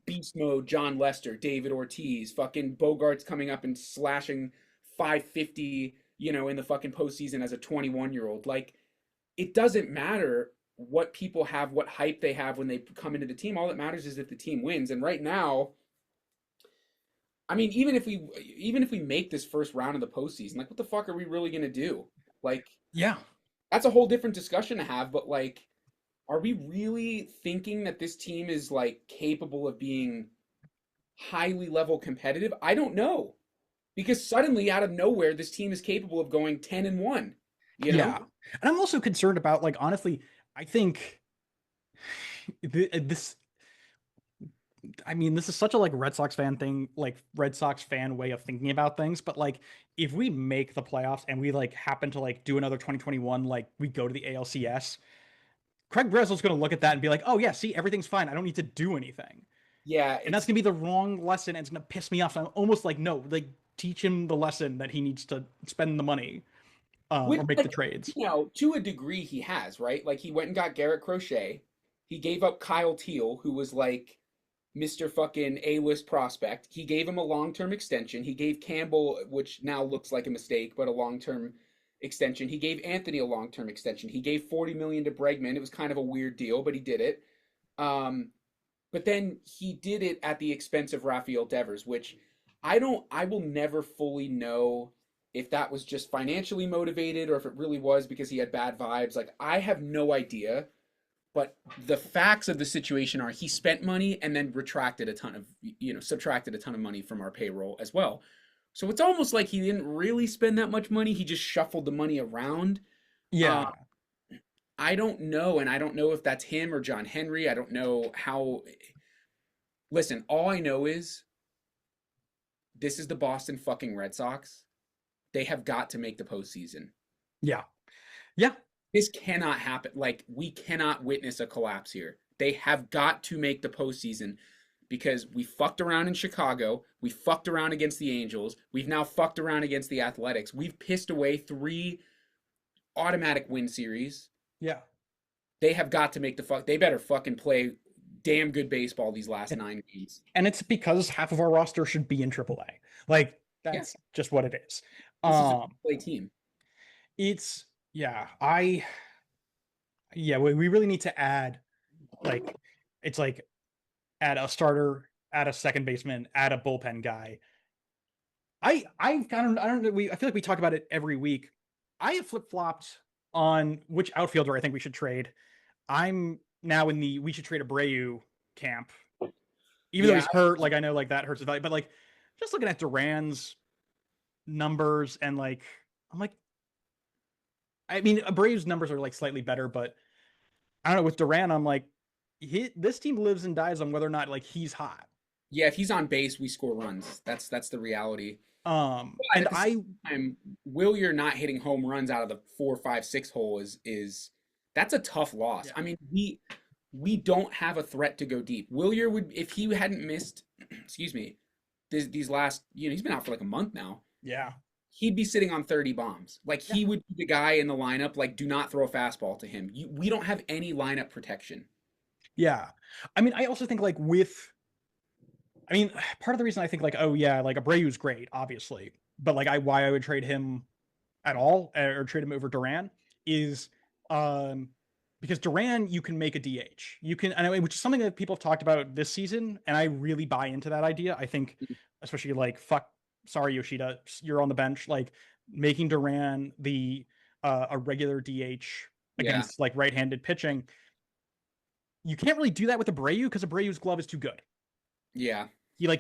Speaker 1: beast mode, John Lester, David Ortiz, fucking Bogarts coming up and slashing 550, in the fucking postseason as a 21-year-old. Like, it doesn't matter what people have, what hype they have when they come into the team. All that matters is if the team wins. And right now, I mean, even if we make this first round of the postseason, like, what the fuck are we really gonna do? Like,
Speaker 2: Yeah.
Speaker 1: that's a whole different discussion to have. But like, are we really thinking that this team is like capable of being highly level competitive? I don't know. Because suddenly out of nowhere this team is capable of going 10-1, you know?
Speaker 2: Yeah. And I'm also concerned about, like, honestly, I think this, I mean, this is such a like Red Sox fan thing, like Red Sox fan way of thinking about things. But like, if we make the playoffs and we like happen to like do another 2021, like we go to the ALCS, Craig Breslow's going to look at that and be like, oh yeah, see, everything's fine. I don't need to do anything.
Speaker 1: Yeah,
Speaker 2: And that's
Speaker 1: it's
Speaker 2: going to be the wrong lesson. And it's going to piss me off. So I'm almost like, no, like teach him the lesson that he needs to spend the money. or
Speaker 1: Which,
Speaker 2: make the
Speaker 1: like,
Speaker 2: trades.
Speaker 1: to a degree, he has, right? Like, he went and got Garrett Crochet. He gave up Kyle Teal, who was like Mr. fucking A-list prospect. He gave him a long-term extension. He gave Campbell, which now looks like a mistake, but a long-term extension. He gave Anthony a long-term extension. He gave 40 million to Bregman. It was kind of a weird deal, but he did it. Um, but then he did it at the expense of Rafael Devers, which I will never fully know if that was just financially motivated or if it really was because he had bad vibes. Like, I have no idea. But the facts of the situation are he spent money and then subtracted a ton of money from our payroll as well. So it's almost like he didn't really spend that much money. He just shuffled the money around. Uh,
Speaker 2: Yeah,
Speaker 1: I don't know. And I don't know if that's him or John Henry. I don't know how. Listen, all I know is this is the Boston fucking Red Sox. They have got to make the postseason.
Speaker 2: yeah, yeah,
Speaker 1: This cannot happen. Like, we cannot witness a collapse here. They have got to make the postseason because we fucked around in Chicago. We fucked around against the Angels. We've now fucked around against the Athletics. We've pissed away 3 automatic win series.
Speaker 2: yeah.
Speaker 1: They have got to make the fuck. They better fucking play damn good baseball these last
Speaker 2: And
Speaker 1: 9 games.
Speaker 2: it's because half of our roster should be in AAA. Like
Speaker 1: Yeah,
Speaker 2: that's just what it is.
Speaker 1: this is a
Speaker 2: Um,
Speaker 1: play team.
Speaker 2: it's yeah, we really need to add like it's like add a starter, add a second baseman, add a bullpen guy. I don't know. I feel like we talk about it every week. I have flip flopped on which outfielder I think we should trade. I'm now in the we should trade Abreu camp, even though
Speaker 1: Yeah,
Speaker 2: he's hurt. Like I know like that hurts his value, but like just looking at Duran's numbers and like I'm like I mean Abreu's numbers are like slightly better, but I don't know with Duran I'm like this team lives and dies on whether or not like he's hot.
Speaker 1: yeah. If he's on base, we score runs. That's the reality. But
Speaker 2: And
Speaker 1: at the same
Speaker 2: I
Speaker 1: time, Willier not hitting home runs out of the 4, 5, 6 hole is that's a tough loss.
Speaker 2: yeah
Speaker 1: I mean, we don't have a threat to go deep. Willier would if he hadn't missed, excuse me, these last he's been out for like a month now.
Speaker 2: yeah
Speaker 1: He'd be sitting on 30 bombs. Like
Speaker 2: yeah
Speaker 1: he would be the guy in the lineup. Like do not throw a fastball to him. We don't have any lineup protection.
Speaker 2: yeah. I mean I also think like with I mean, part of the reason I think like, oh yeah, like Abreu's great, obviously, but like why I would trade him at all or trade him over Duran is um because Duran you can make a DH. You can I know which is something that people have talked about this season, and I really buy into that idea. I think especially like fuck sorry Yoshida, you're on the bench, like making Duran the a regular DH
Speaker 1: Yeah,
Speaker 2: against like right-handed pitching. You can't really do that with Abreu because Abreu's glove is too good.
Speaker 1: yeah,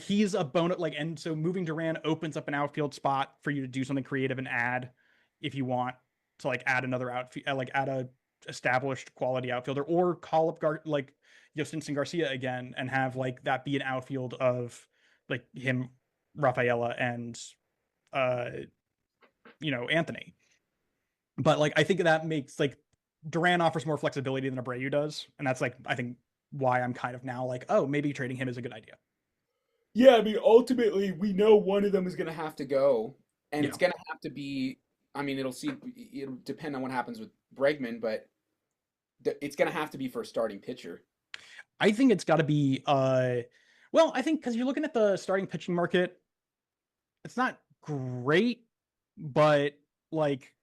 Speaker 2: He's a bone like and so moving Duran opens up an outfield spot for you to do something creative and add if you want to like add another outfield like add a established quality outfielder or call up like Yostinson Garcia again and have like that be an outfield of like him, Rafaela and uh Anthony. But like I think that makes like Duran offers more flexibility than Abreu does, and that's like I think why I'm kind of now like oh maybe trading him is a good idea.
Speaker 1: yeah. I mean, ultimately, we know one of them is going to have to go, and
Speaker 2: Yeah.
Speaker 1: it's going to have to be. I mean, it'll depend on what happens with Bregman, but it's going to have to be for a starting pitcher.
Speaker 2: I think it's got to be well, I think cuz you're looking at the starting pitching market, it's not great, but like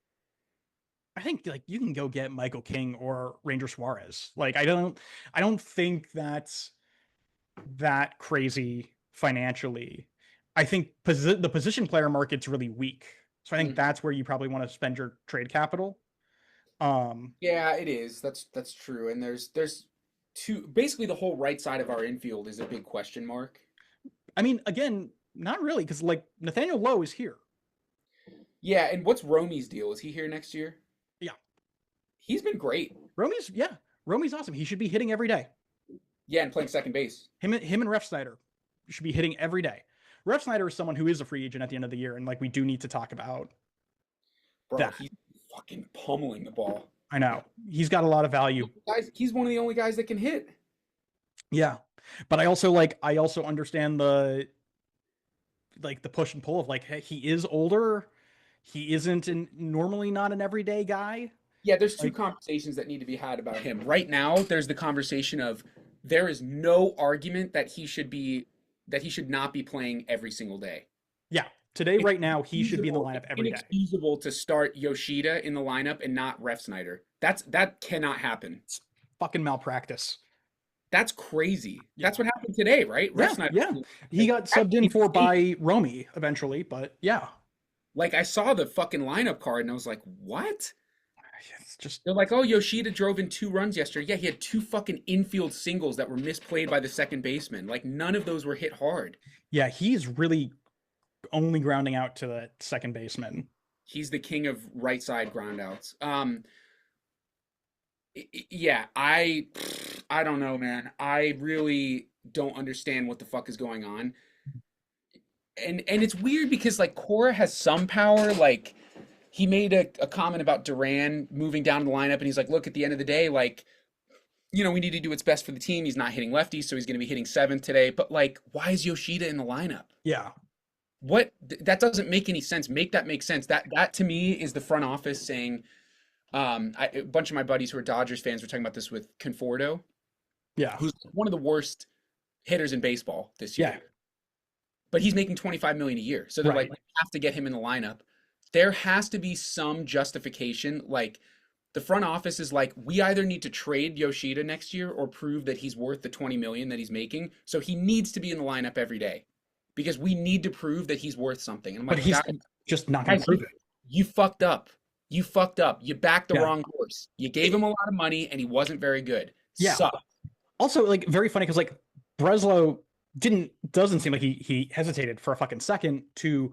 Speaker 2: I think like you can go get Michael King or Ranger Suarez. Like I don't think that's that crazy financially. I think the position player market's really weak. So I think
Speaker 1: Mhm.
Speaker 2: that's where you probably want to spend your trade capital. Um
Speaker 1: Yeah, it is. That's true. And there's two. Basically, the whole right side of our infield is a big question mark.
Speaker 2: I mean again, not really cuz like Nathaniel Lowe is here.
Speaker 1: Yeah, and what's Romy's deal? Is he here next year?
Speaker 2: Yeah.
Speaker 1: He's been great.
Speaker 2: Romy's awesome. He should be hitting every day.
Speaker 1: Yeah, and playing second base.
Speaker 2: Him and Ref Snyder should be hitting every day. Ref Snyder is someone who is a free agent at the end of the year, and like we do need to talk about
Speaker 1: Bro,
Speaker 2: that.
Speaker 1: he's fucking pummeling the ball.
Speaker 2: I know he's got a lot of value.
Speaker 1: Guys, he's one of the only guys that can hit.
Speaker 2: Yeah, but I also understand the push and pull of like hey, he is older. he isn't normally not an everyday guy.
Speaker 1: Yeah, there's two
Speaker 2: Like,
Speaker 1: conversations that need to be had about him. Right now, there's the conversation of there is no argument that he should not be playing every single day.
Speaker 2: yeah, today,
Speaker 1: It's
Speaker 2: right now, he should be in the
Speaker 1: inexcusable,
Speaker 2: lineup
Speaker 1: it's
Speaker 2: every day.
Speaker 1: inexcusable to start Yoshida in the lineup and not Ref Snyder. That cannot happen.
Speaker 2: It's fucking malpractice.
Speaker 1: That's crazy.
Speaker 2: Yeah.
Speaker 1: That's what happened today, right? Ref
Speaker 2: Yeah,
Speaker 1: Snyder.
Speaker 2: yeah. He
Speaker 1: Like,
Speaker 2: got
Speaker 1: that's
Speaker 2: subbed in for
Speaker 1: insane.
Speaker 2: by Romy eventually, but yeah,
Speaker 1: Like I saw the fucking lineup card and I was like, what?
Speaker 2: it's just
Speaker 1: They're like, oh, Yoshida drove in 2 runs yesterday. Yeah, he had 2 fucking infield singles that were misplayed by the second baseman. Like none of those were hit hard.
Speaker 2: yeah, he's really only grounding out to the second baseman.
Speaker 1: He's the king of right side groundouts. Yeah, I don't know, man. I really don't understand what the fuck is going on. And it's weird because like Cora has some power. Like he made a comment about Duran moving down the lineup, and he's like, look, at the end of the day, like we need to do what's best for the team. He's not hitting lefties, so he's going to be hitting seventh today. But like, why is Yoshida in the lineup?
Speaker 2: Yeah,
Speaker 1: What that doesn't make any sense. Make that make sense. That to me is the front office saying. A bunch of my buddies who are Dodgers fans were talking about this with Conforto,
Speaker 2: yeah,
Speaker 1: who's one of the worst hitters in baseball this
Speaker 2: yeah,
Speaker 1: year. But he's making 25 million a year. So they're
Speaker 2: right.
Speaker 1: like, we have to get him in the lineup. There has to be some justification. Like the front office is like, we either need to trade Yoshida next year or prove that he's worth the 20 million that he's making. So he needs to be in the lineup every day because we need to prove that he's worth something. And I'm
Speaker 2: But
Speaker 1: like,
Speaker 2: he's just not going to
Speaker 1: guys,
Speaker 2: prove it.
Speaker 1: you fucked up. You fucked up. You backed the
Speaker 2: Yeah,
Speaker 1: wrong horse. You gave him a lot of money and he wasn't very good.
Speaker 2: yeah.
Speaker 1: Suck.
Speaker 2: Also, like very funny because like Breslow doesn't seem like he hesitated for a fucking second to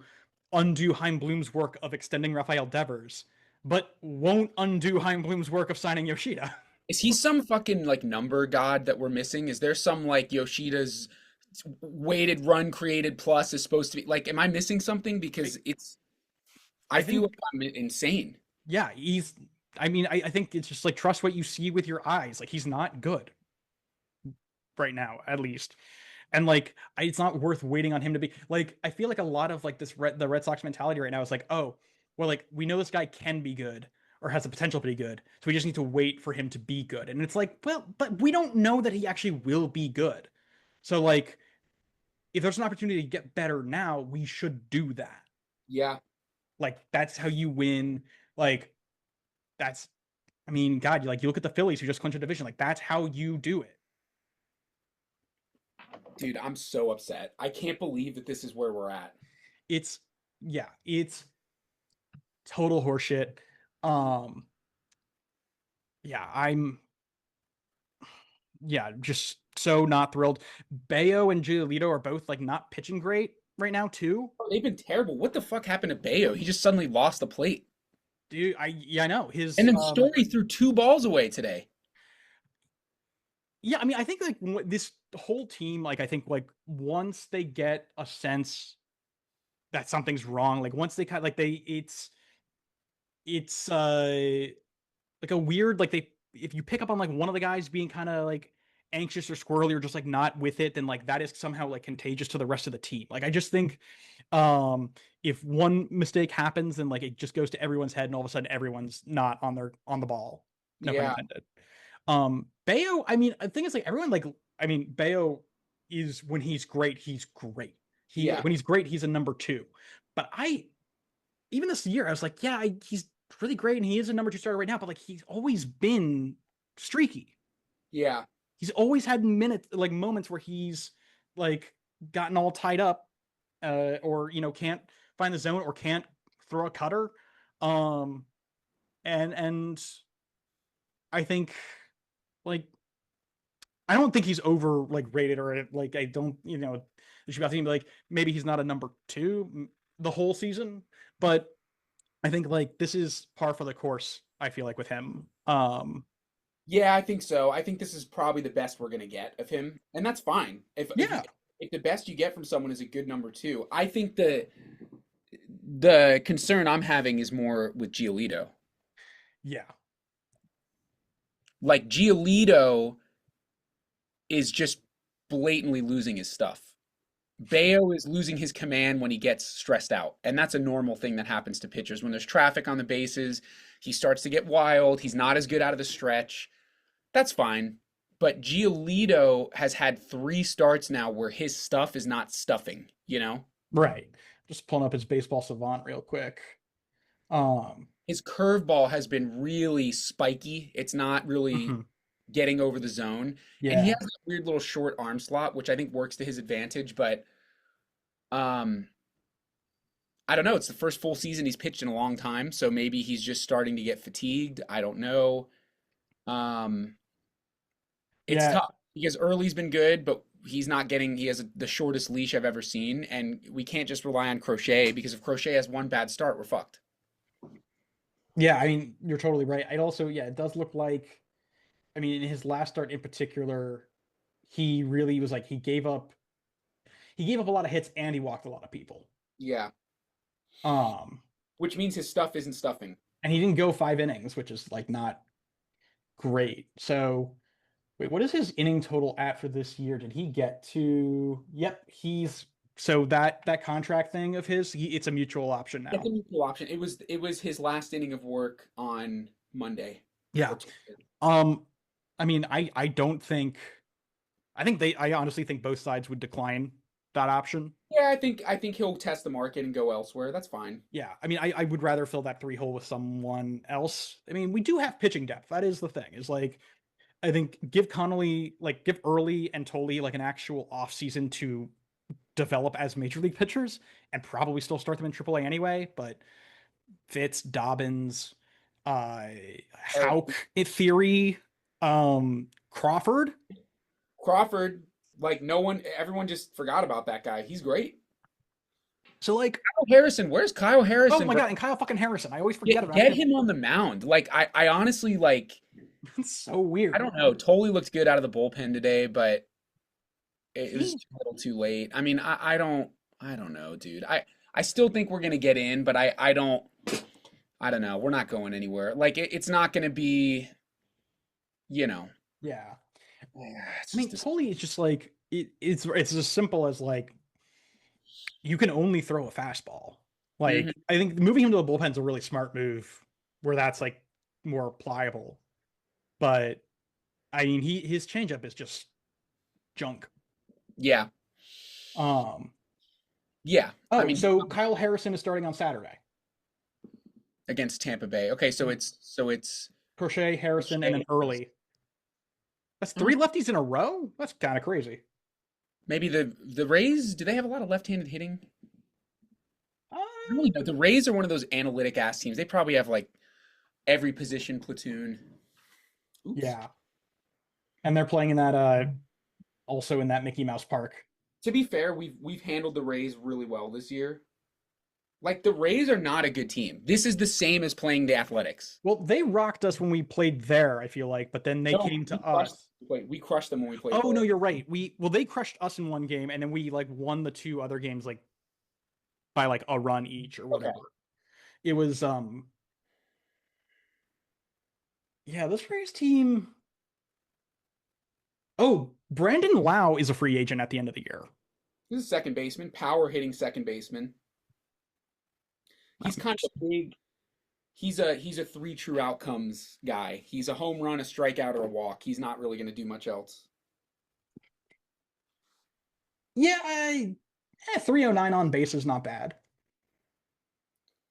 Speaker 2: undo Heim Bloom's work of extending Rafael Devers, but won't undo Heim Bloom's work of signing Yoshida.
Speaker 1: Is he some fucking like number god that we're missing? Is there some like Yoshida's weighted run created plus is supposed to be like, am I missing something? Because I
Speaker 2: I
Speaker 1: feel
Speaker 2: think
Speaker 1: like I'm insane.
Speaker 2: yeah, he's. I mean, I think it's just like trust what you see with your eyes. Like he's not good right now, at least. And like it's not worth waiting on him to be like I feel like a lot of like the Red Sox mentality right now is like, oh, well, like we know this guy can be good or has the potential to be good, so we just need to wait for him to be good. And it's like, well, but we don't know that he actually will be good. So like if there's an opportunity to get better now, we should do that.
Speaker 1: Yeah,
Speaker 2: Like that's how you win. Like that's I mean, God, you look at the Phillies who just clinched a division. Like that's how you do it.
Speaker 1: dude, I'm so upset. I can't believe that this is where we're at.
Speaker 2: It's yeah, it's total horseshit. Um, yeah, I'm yeah, just so not thrilled. Bayo and Giolito are both like not pitching great right now too.
Speaker 1: They've been terrible. What the fuck happened to Bayo? He just suddenly lost the plate.
Speaker 2: Dude, I know
Speaker 1: And
Speaker 2: his
Speaker 1: then Story threw 2 balls away today.
Speaker 2: yeah, I mean I think like this whole team like I think like once they get a sense that something's wrong, like once they kind of like they it's like a weird like they if you pick up on like one of the guys being kind of like anxious or squirrely or just like not with it, then like that is somehow like contagious to the rest of the team. Like I just think um if one mistake happens then like it just goes to everyone's head and all of a sudden everyone's not on the ball. No pun
Speaker 1: Yeah,
Speaker 2: intended. Bayo, I mean, the thing is like everyone like I mean, Bayo is when he's great, he's great. He
Speaker 1: yeah,
Speaker 2: when he's great, he's a number two. But I even this year, I was like, yeah, he's really great, and he is a number two starter right now. But like, he's always been streaky.
Speaker 1: yeah,
Speaker 2: He's always had minutes, like moments where he's like gotten all tied up, or can't find the zone or can't throw a cutter. Um, and I think like I don't think he's over like rated or like I don't there should be a team like maybe he's not a number two the whole season, but I think like this is par for the course. I feel like with him.
Speaker 1: yeah. I think so. I think this is probably the best we're gonna get of him, and that's fine.
Speaker 2: Yeah,
Speaker 1: If the best you get from someone is a good number two, I think the concern I'm having is more with Giolito.
Speaker 2: yeah,
Speaker 1: Like Giolito is just blatantly losing his stuff. Bayo is losing his command when he gets stressed out. And that's a normal thing that happens to pitchers. When there's traffic on the bases, he starts to get wild. He's not as good out of the stretch. That's fine. But Giolito has had 3 starts now where his stuff is not stuffing, you know?
Speaker 2: Right. Just pulling up his baseball savant real quick. Um,
Speaker 1: His curveball has been really spiky. It's not really
Speaker 2: mhm.
Speaker 1: getting over the zone. And he
Speaker 2: Yeah.
Speaker 1: has a weird little short arm slot, which I think works to his advantage. But um, I don't know. It's the first full season he's pitched in a long time. So maybe he's just starting to get fatigued. I don't know. Um, it's
Speaker 2: Yeah.
Speaker 1: tough because early's been good, but he has the shortest leash I've ever seen. And we can't just rely on Crochet because if Crochet has one bad start, we're fucked.
Speaker 2: Yeah, I mean, you're totally right. It also, yeah, it does look like, I mean, in his last start in particular, he really was like he gave up a lot of hits and he walked a lot of people.
Speaker 1: Yeah.
Speaker 2: Um,
Speaker 1: Which means his stuff isn't stuffing.
Speaker 2: and he didn't go 5 innings, which is like not great. So, wait, what is his inning total at for this year? Did he get to? Yep, he's so that contract thing of his, it's a mutual option
Speaker 1: That's
Speaker 2: now.
Speaker 1: a mutual option. It was his last inning of work on Monday
Speaker 2: Yeah.
Speaker 1: or Tuesday.
Speaker 2: Um, I mean, I don't think I honestly think both sides would decline that option.
Speaker 1: Yeah, I think he'll test the market and go elsewhere. That's fine.
Speaker 2: Yeah, I mean, I would rather fill that 3 hole with someone else. I mean, we do have pitching depth. That is the thing. Is like I think give Early and Tolley like an actual off season to develop as major league pitchers, and probably still start them in AAA anyway. But Fitz, Dobbins, uh,
Speaker 1: Eric
Speaker 2: Hauk, in theory, Crawford.
Speaker 1: Crawford, like no one, everyone just forgot about that guy. He's great.
Speaker 2: So like,
Speaker 1: Kyle Harrison, where's Kyle
Speaker 2: oh
Speaker 1: Harrison,
Speaker 2: my
Speaker 1: bro?
Speaker 2: god, and Kyle fucking Harrison. I always forget about
Speaker 1: Get
Speaker 2: him.
Speaker 1: him on the mound. Like I honestly like.
Speaker 2: It's so
Speaker 1: I
Speaker 2: weird.
Speaker 1: don't know. Totally looked good out of the bullpen today, but it was
Speaker 2: He,
Speaker 1: a little too late. I mean, I don't know, dude. I still think we're gonna get in, but I don't know. We're not going anywhere. Like it's not gonna be, you know.
Speaker 2: yeah.
Speaker 1: It's
Speaker 2: I
Speaker 1: just
Speaker 2: mean,
Speaker 1: this.
Speaker 2: Tolley is just like it's as simple as like you can only throw a fastball.
Speaker 1: Mhm.
Speaker 2: Like I think moving him to the bullpen is a really smart move, where that's like more pliable. But I mean, his changeup is just junk.
Speaker 1: Yeah,
Speaker 2: Um.
Speaker 1: yeah. I
Speaker 2: Oh,
Speaker 1: mean,
Speaker 2: so Kyle Harrison is starting on Saturday.
Speaker 1: against Tampa Bay. Okay, so it's
Speaker 2: Crochet, Harrison, and
Speaker 1: Crochet
Speaker 2: then
Speaker 1: and Harrison.
Speaker 2: Early. That's
Speaker 1: Oh,
Speaker 2: 3 lefties in a row. That's kind of crazy.
Speaker 1: maybe the Rays. Do they have a lot of left-handed hitting?
Speaker 2: Uh,
Speaker 1: I don't really know. The Rays are one of those analytic ass teams. They probably have like every position platoon. Oops.
Speaker 2: yeah, and they're playing in that also in that Mickey Mouse Park.
Speaker 1: To be fair, we've handled the Rays really well this year. Like the Rays are not a good team. This is the same as playing the Athletics.
Speaker 2: Well, they rocked us when we played there, I feel like, but then they
Speaker 1: No,
Speaker 2: came
Speaker 1: we
Speaker 2: to
Speaker 1: crushed.
Speaker 2: us.
Speaker 1: Wait, we crushed them when we played
Speaker 2: Oh no,
Speaker 1: there.
Speaker 2: you're right. They crushed us in one game, and then we like won the 2 other games like by like a run each or
Speaker 1: Okay.
Speaker 2: whatever. It was yeah, this Rays team. Oh, Brandon Lau is a free agent at the end of the year.
Speaker 1: He's a second baseman, power hitting second baseman. He's kind of a big. He's a three true outcomes guy. He's a home run, a strikeout, or a walk. He's not really going to do much else.
Speaker 2: Yeah, 309 on base is not bad.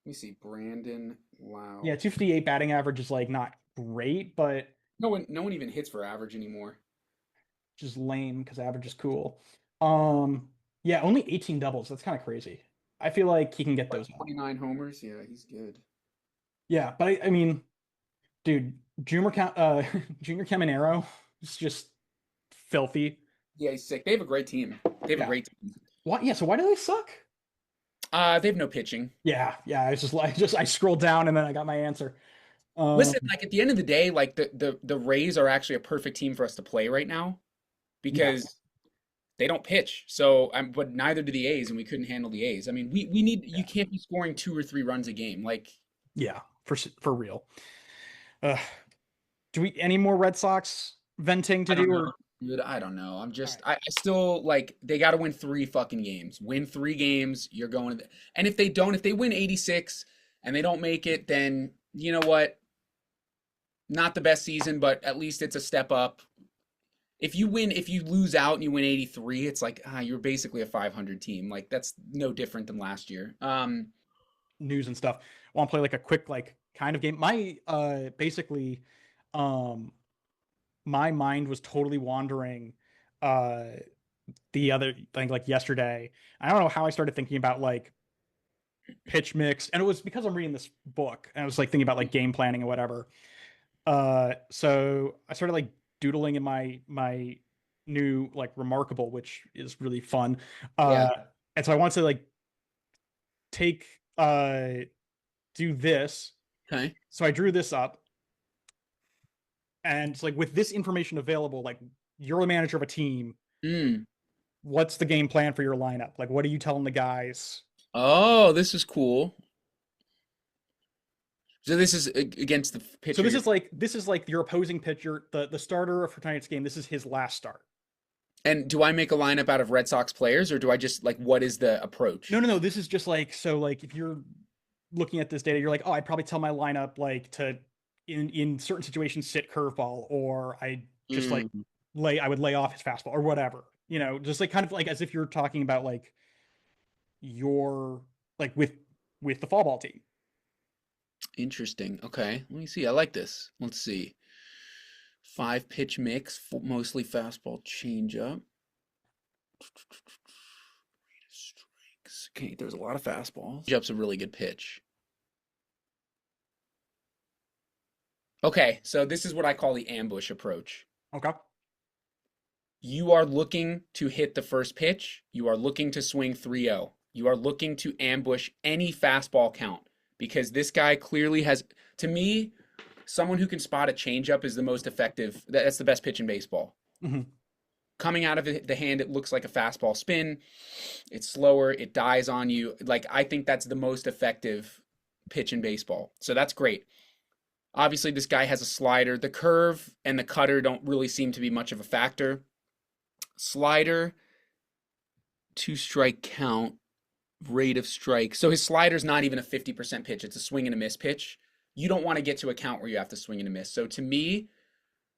Speaker 1: Let me see, Brandon Lau.
Speaker 2: Yeah, 258 batting average is like not great, but
Speaker 1: No one even hits for average anymore.
Speaker 2: just lame because average is cool. Yeah, only 18 doubles. That's kind of crazy. I feel like he can get
Speaker 1: Like
Speaker 2: those more.
Speaker 1: 29 homers. Yeah, he's good.
Speaker 2: Yeah, but I mean, dude, Junior Caminero is just filthy.
Speaker 1: Yeah, he's sick. They have a great team. They have a
Speaker 2: Yeah.
Speaker 1: great team.
Speaker 2: What? Yeah. So why do they suck?
Speaker 1: They have no pitching.
Speaker 2: Yeah. Yeah. It's just like I scrolled down and then I got my answer. Um.
Speaker 1: Listen, like at the end of the day, like the Rays are actually a perfect team for us to play right now
Speaker 2: Yes.
Speaker 1: because they don't pitch. So, but neither do the A's, and we couldn't handle the A's. I mean, we need you
Speaker 2: Yeah.
Speaker 1: can't be scoring 2 or 3 runs a game. Like
Speaker 2: Yeah. For real. Uh, do we any more Red Sox venting to
Speaker 1: I don't
Speaker 2: do
Speaker 1: know.
Speaker 2: or?
Speaker 1: Dude, I don't know.
Speaker 2: All right.
Speaker 1: I still like they got to win three fucking games. Win three games, you're going to and if they don't, if they win 86 and they don't make it, then you know what? Not the best season, but at least it's a step up. If you lose out and you win 83, it's like you're basically a 500 team. Like that's no different than last year.
Speaker 2: News and stuff. I want to play like a quick like kind of game. My basically um my mind was totally wandering uh the other thing like yesterday. I don't know how I started thinking about like pitch mix, and it was because I'm reading this book and I was like thinking about like game planning and whatever. So I started like doodling in my new like remarkable, which is really fun.
Speaker 1: Yeah.
Speaker 2: And so I want to like take do this.
Speaker 1: Okay.
Speaker 2: So I drew this up, and it's like with this information available, like you're the manager of a team.
Speaker 1: Mm.
Speaker 2: What's the game plan for your lineup? Like, what are you telling the guys?
Speaker 1: Oh, this is cool. So this is against the
Speaker 2: So
Speaker 1: pitcher you're
Speaker 2: this is like your opposing pitcher, the starter for tonight's game. This is his last start.
Speaker 1: and do I make a lineup out of Red Sox players or do I just like what is the
Speaker 2: No,
Speaker 1: approach?
Speaker 2: no, no. This is just like so. Like if you're looking at this data, you're like, oh, I'd probably tell my lineup like to in certain situations sit curveball, or I just like
Speaker 1: Mm.
Speaker 2: I would lay off his fastball or whatever. You know, just like kind of like as if you're talking about like your like with the fall ball team.
Speaker 1: Interesting. Okay. Let me see. I like this. Let's see. Five pitch mix, mostly fastball changeup. Strikes. Okay, there's a lot of fastballs. Changeup's a really good pitch. Okay, so this is what I call the ambush approach.
Speaker 2: Okay.
Speaker 1: You are looking to hit the first pitch. You are looking to swing 3-0. You are looking to ambush any fastball count because this guy clearly has, to me, someone who can spot a changeup is the most effective. That's the best pitch in baseball.
Speaker 2: Mm-hmm.
Speaker 1: Coming out of the hand, it looks like a fastball spin. It's slower. It dies on you. Like, I think that's the most effective pitch in baseball. So that's great. Obviously, this guy has a slider. The curve and the cutter don't really seem to be much of a factor. Slider, two strike count, rate of strike. So his slider's not even a 50% pitch. It's a swing and a miss pitch. You don't want to get to a count where you have to swing and a miss. So to me,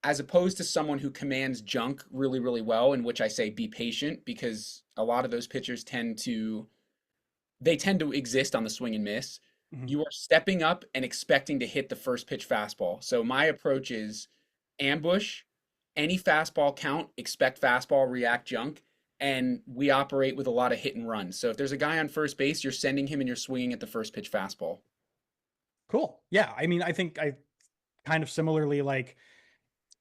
Speaker 1: as opposed to someone who commands junk really, really well, in which I say be patient because a lot of those pitchers tend to exist on the swing and miss.
Speaker 2: Mm-hmm.
Speaker 1: You are stepping up and expecting to hit the first pitch fastball. So my approach is ambush, any fastball count, expect fastball, react junk, and we operate with a lot of hit and run. So if there's a guy on first base, you're sending him and you're swinging at the first pitch fastball.
Speaker 2: Cool. Yeah. I mean, I think I kind of similarly like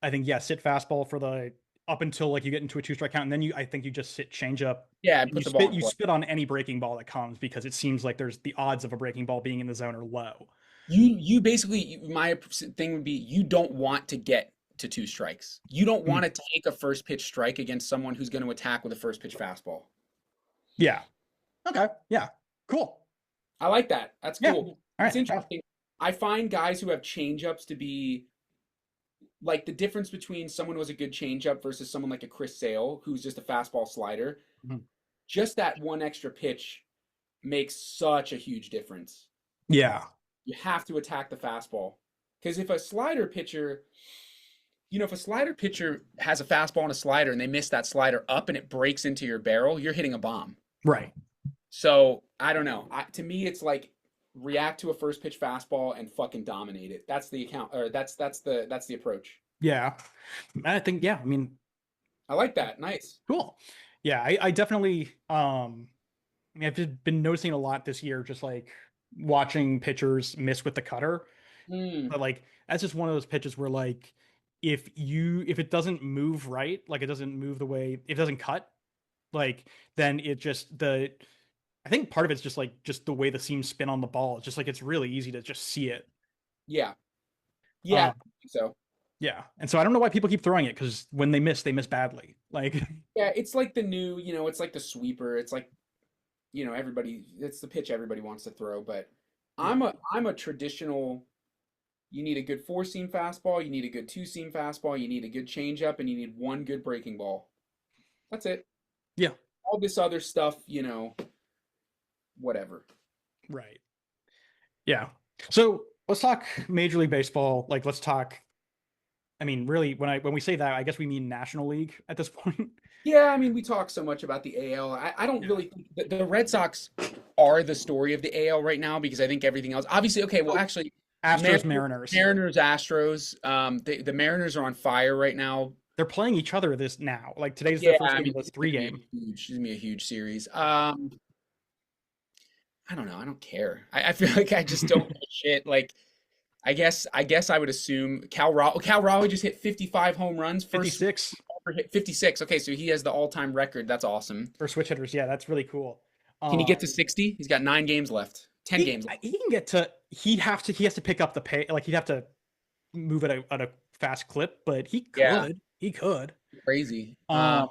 Speaker 2: I think yeah, sit fastball for the up until like you get into a two strike count, and then I think you just sit change up.
Speaker 1: Yeah, and
Speaker 2: And
Speaker 1: put the ball in
Speaker 2: you
Speaker 1: play.
Speaker 2: spit on any breaking ball that comes because it seems like there's the odds of a breaking ball being in the zone are low.
Speaker 1: You basically my thing would be you don't want to get to two strikes. You don't
Speaker 2: Mm.
Speaker 1: want to take a first pitch strike against someone who's going to attack with a first pitch fastball.
Speaker 2: Yeah. Okay. Yeah. Cool.
Speaker 1: I like that. That's
Speaker 2: Yeah.
Speaker 1: cool.
Speaker 2: All
Speaker 1: It's
Speaker 2: right.
Speaker 1: interesting. I find guys who have changeups to be like the difference between someone who has a good changeup versus someone like a Chris Sale who's just a fastball slider.
Speaker 2: Mhm.
Speaker 1: Just that one extra pitch makes such a huge difference.
Speaker 2: Yeah.
Speaker 1: You have to attack the fastball. Because if a slider pitcher, if a slider pitcher has a fastball and a slider and they miss that slider up and it breaks into your barrel, you're hitting a bomb.
Speaker 2: Right.
Speaker 1: So I don't know. To me, it's like react to a first pitch fastball and fucking dominate it. That's the account, or that's the approach.
Speaker 2: Yeah. I think yeah. I mean,
Speaker 1: I like that. Nice.
Speaker 2: cool. Yeah. I definitely I mean, I've just been noticing a lot this year, just like watching pitchers miss with the cutter.
Speaker 1: Hmm.
Speaker 2: But like that's just one of those pitches where like if it doesn't move right, like it doesn't move the way if it doesn't cut, like then it just the I think part of it's just the way the seams spin on the ball. It's just like it's really easy to just see it.
Speaker 1: Yeah. Yeah. I
Speaker 2: Um,
Speaker 1: think so
Speaker 2: yeah, and so I don't know why people keep throwing it because when they miss badly. Like,
Speaker 1: yeah, it's like the new. It's like the sweeper. It's like everybody. It's the pitch everybody wants to throw. But
Speaker 2: yeah,
Speaker 1: I'm a traditional. You need a good four seam fastball. You need a good two seam fastball. You need a good changeup, and you need one good breaking ball. That's it.
Speaker 2: Yeah,
Speaker 1: All this other stuff, whatever.
Speaker 2: right. Yeah. So let's talk Major League Baseball. Like, let's talk. I mean, really, when we say that, I guess we mean National League at this point.
Speaker 1: Yeah, I mean, we talk so much about the AL. I don't
Speaker 2: Yeah.
Speaker 1: really think the Red Sox are the story of the AL right now because I think everything else, obviously, okay, well,
Speaker 2: So
Speaker 1: actually,
Speaker 2: Astros,
Speaker 1: Mariners,
Speaker 2: Mariners.
Speaker 1: Mariners Astros, the Mariners are on fire right now.
Speaker 2: They're playing each other this now. Like today's their
Speaker 1: Yeah,
Speaker 2: first
Speaker 1: I
Speaker 2: game
Speaker 1: mean,
Speaker 2: of this three game.
Speaker 1: it's gonna be a huge series. I don't know. I don't care. I feel like I just don't give a shit. Like, I guess I would assume Cal Raleigh just hit 55 home runs, first
Speaker 2: 56
Speaker 1: ever hit 56. Okay, so he has the all-time record. That's awesome.
Speaker 2: for switch hitters. Yeah, that's really cool.
Speaker 1: Can he
Speaker 2: Um,
Speaker 1: get to 60? He's got 9 games left. 10 games left.
Speaker 2: he can get to. He has to pick up the pay. Like he'd have to move at a fast clip, but he
Speaker 1: Yeah,
Speaker 2: could. He could.
Speaker 1: crazy.
Speaker 2: Um,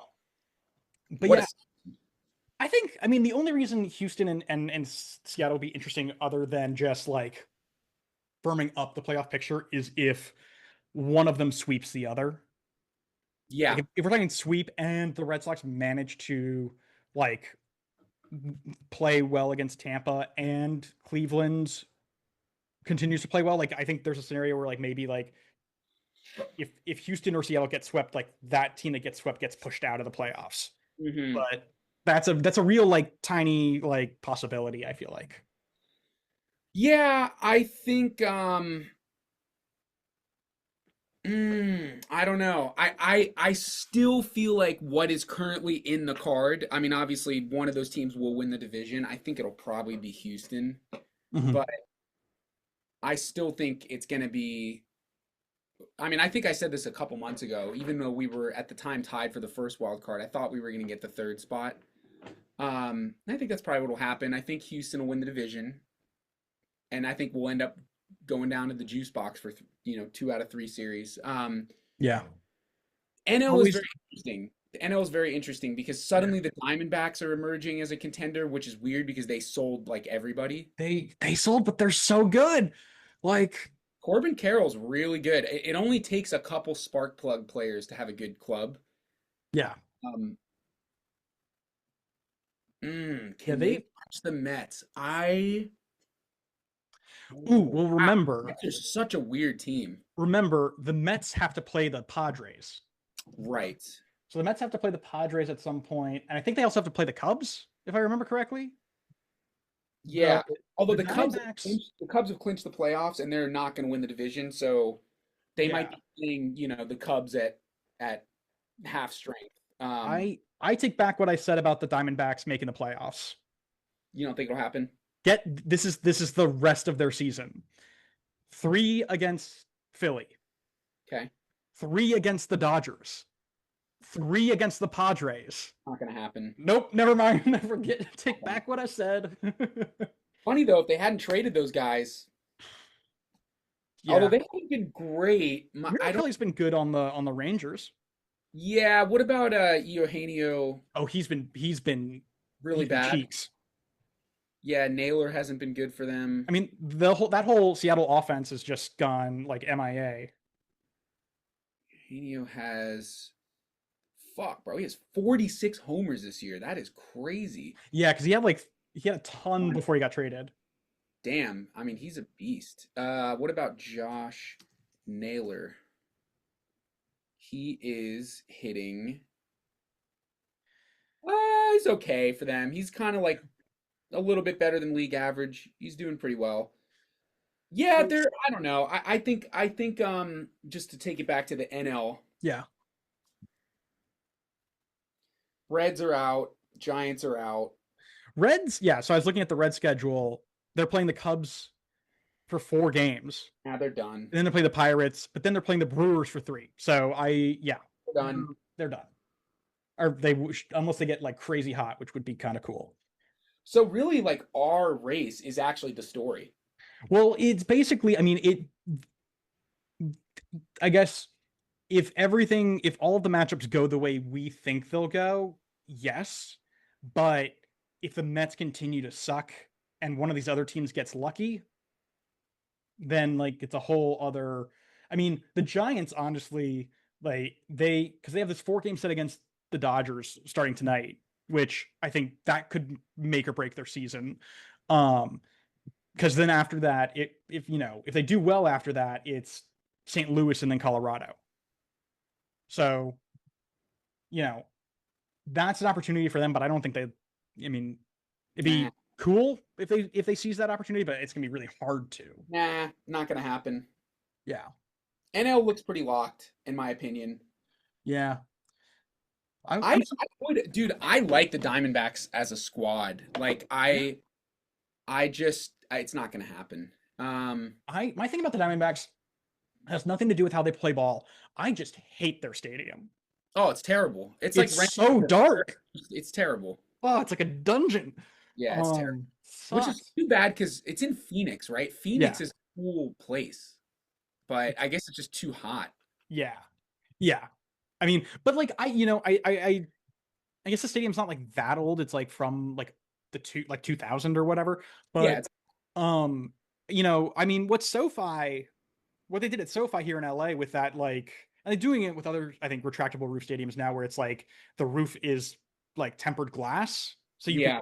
Speaker 2: but
Speaker 1: What
Speaker 2: yeah,
Speaker 1: a
Speaker 2: I think. I mean, the only reason Houston and Seattle will be interesting, other than just like firming up the playoff picture, is if one of them sweeps the other. Like
Speaker 1: yeah.
Speaker 2: if we're talking sweep and the Red Sox manage to like play well against Tampa and Cleveland continues to play well, like I think there's a scenario where like maybe like if Houston or Seattle gets swept, like that team that gets swept gets pushed out of the playoffs.
Speaker 1: Hmm.
Speaker 2: But that's a real like tiny like possibility, I feel like.
Speaker 1: Yeah, I think I don't know. I still feel like what is currently in the card. I mean, obviously one of those teams will win the division. I think it'll probably be Houston,
Speaker 2: Mhm.
Speaker 1: but I still think it's going to be I mean, I think I said this a couple months ago, even though we were at the time tied for the first wild card. I thought we were going to get the third spot. I think that's probably what will happen. I think Houston will win the division, and I think we'll end up going down to the juice box for 2 out of 3 series.
Speaker 2: Yeah.
Speaker 1: NL is
Speaker 2: Always
Speaker 1: very interesting. The NL is very interesting because
Speaker 2: yeah.
Speaker 1: suddenly the Diamondbacks are emerging as a contender, which is weird because they sold like everybody.
Speaker 2: They sold, but they're so good. Like,
Speaker 1: Corbin Carroll's really good. It only takes a couple spark plug players to have a good club.
Speaker 2: yeah.
Speaker 1: Um,
Speaker 2: Yeah,
Speaker 1: can they
Speaker 2: they
Speaker 1: touch the Mets? I
Speaker 2: ooh,
Speaker 1: Ooh,
Speaker 2: well
Speaker 1: wow,
Speaker 2: remember,
Speaker 1: Mets are such a weird team.
Speaker 2: the Mets have to play the Padres.
Speaker 1: Right.
Speaker 2: So the Mets have to play the Padres at some point, and I think they also have to play the Cubs, if I remember correctly. The
Speaker 1: Yeah. Although
Speaker 2: the
Speaker 1: the Cubs
Speaker 2: Diamondbacks,
Speaker 1: the Cubs have clinched the playoffs and they're not going to win the division, so they might
Speaker 2: yeah.
Speaker 1: be playing, the Cubs at half strength.
Speaker 2: I take back what I said about the Diamondbacks making the playoffs.
Speaker 1: You don't think it'll happen?
Speaker 2: Get this is the rest of their season. 3 against Philly,
Speaker 1: Okay.
Speaker 2: 3 against the Dodgers, 3 against the Padres.
Speaker 1: Not going to happen.
Speaker 2: Nope, never mind. Never take back what I said.
Speaker 1: Funny though, if they hadn't traded those guys, although
Speaker 2: Yeah.
Speaker 1: they haven't been great, I
Speaker 2: Merrill
Speaker 1: don't.
Speaker 2: Kelly's been good on the Rangers.
Speaker 1: Yeah. What about Eugenio?
Speaker 2: Oh,
Speaker 1: Really
Speaker 2: he's been
Speaker 1: bad.
Speaker 2: cheeks.
Speaker 1: Yeah, Naylor hasn't been good for
Speaker 2: I
Speaker 1: them.
Speaker 2: mean, that whole Seattle offense has just gone like MIA.
Speaker 1: Eugenio has fuck, bro. He has 46 homers this year. That is crazy.
Speaker 2: Yeah, because he had a ton before he got traded.
Speaker 1: Damn. I mean, he's a beast. What about Josh Naylor? He is hitting. He's okay for them. He's kind of like a little bit better than league average. He's doing pretty well. Yeah,
Speaker 2: So
Speaker 1: they're. I don't know. I think. Just to take it back to the NL,
Speaker 2: yeah,
Speaker 1: Reds are out. Giants are out.
Speaker 2: Reds. Yeah, so I was looking at the Red schedule. They're playing the Cubs for 4 games,
Speaker 1: Now they're done.
Speaker 2: and then they play the Pirates, but then they're playing the Brewers for 3. So yeah,
Speaker 1: They're
Speaker 2: they're
Speaker 1: done.
Speaker 2: they're done. Or unless they get like crazy hot, which would be kind of cool.
Speaker 1: So really, like our race is actually the story.
Speaker 2: Well, it's basically, I mean, I guess if all of the matchups go the way we think they'll go, yes. But if the Mets continue to suck and one of these other teams gets lucky, then like it's a whole other. I mean, the Giants honestly, like because they have this 4 game set against the Dodgers starting tonight, which I think that could make or break their season. Um, because then after that, if if they do well after that, it's St. Louis and then Colorado. So you know that's an opportunity for them, but I don't think they. I mean, it'd
Speaker 1: Nah,
Speaker 2: be cool if they seize that opportunity, but it's gonna be really hard to.
Speaker 1: nah, not gonna happen.
Speaker 2: Yeah,
Speaker 1: NL looks pretty locked, in my opinion.
Speaker 2: yeah. I'm,
Speaker 1: I,
Speaker 2: I'm
Speaker 1: I would, dude. I like the Diamondbacks as a squad. Like
Speaker 2: yeah.
Speaker 1: it's not gonna happen.
Speaker 2: My thing about the Diamondbacks has nothing to do with how they play ball. I just hate their stadium.
Speaker 1: Oh, it's terrible. It's like
Speaker 2: It's
Speaker 1: renting
Speaker 2: so
Speaker 1: out a-
Speaker 2: dark.
Speaker 1: It's terrible.
Speaker 2: Oh, it's like a dungeon.
Speaker 1: Yeah, it's terrible. Which is
Speaker 2: Sucks.
Speaker 1: too bad because it's in Phoenix, right?
Speaker 2: Yeah,
Speaker 1: Phoenix is a cool place, but I guess it's just too hot.
Speaker 2: yeah, yeah. I mean, but like I guess the stadium's not like that old. It's like from like the 2000 or whatever.
Speaker 1: Yeah,
Speaker 2: But
Speaker 1: it's
Speaker 2: um, I mean, what they did at SoFi here in LA with that, like, and they're doing it with other, I think, retractable roof stadiums now, where it's like the roof is like tempered glass, so you can
Speaker 1: yeah,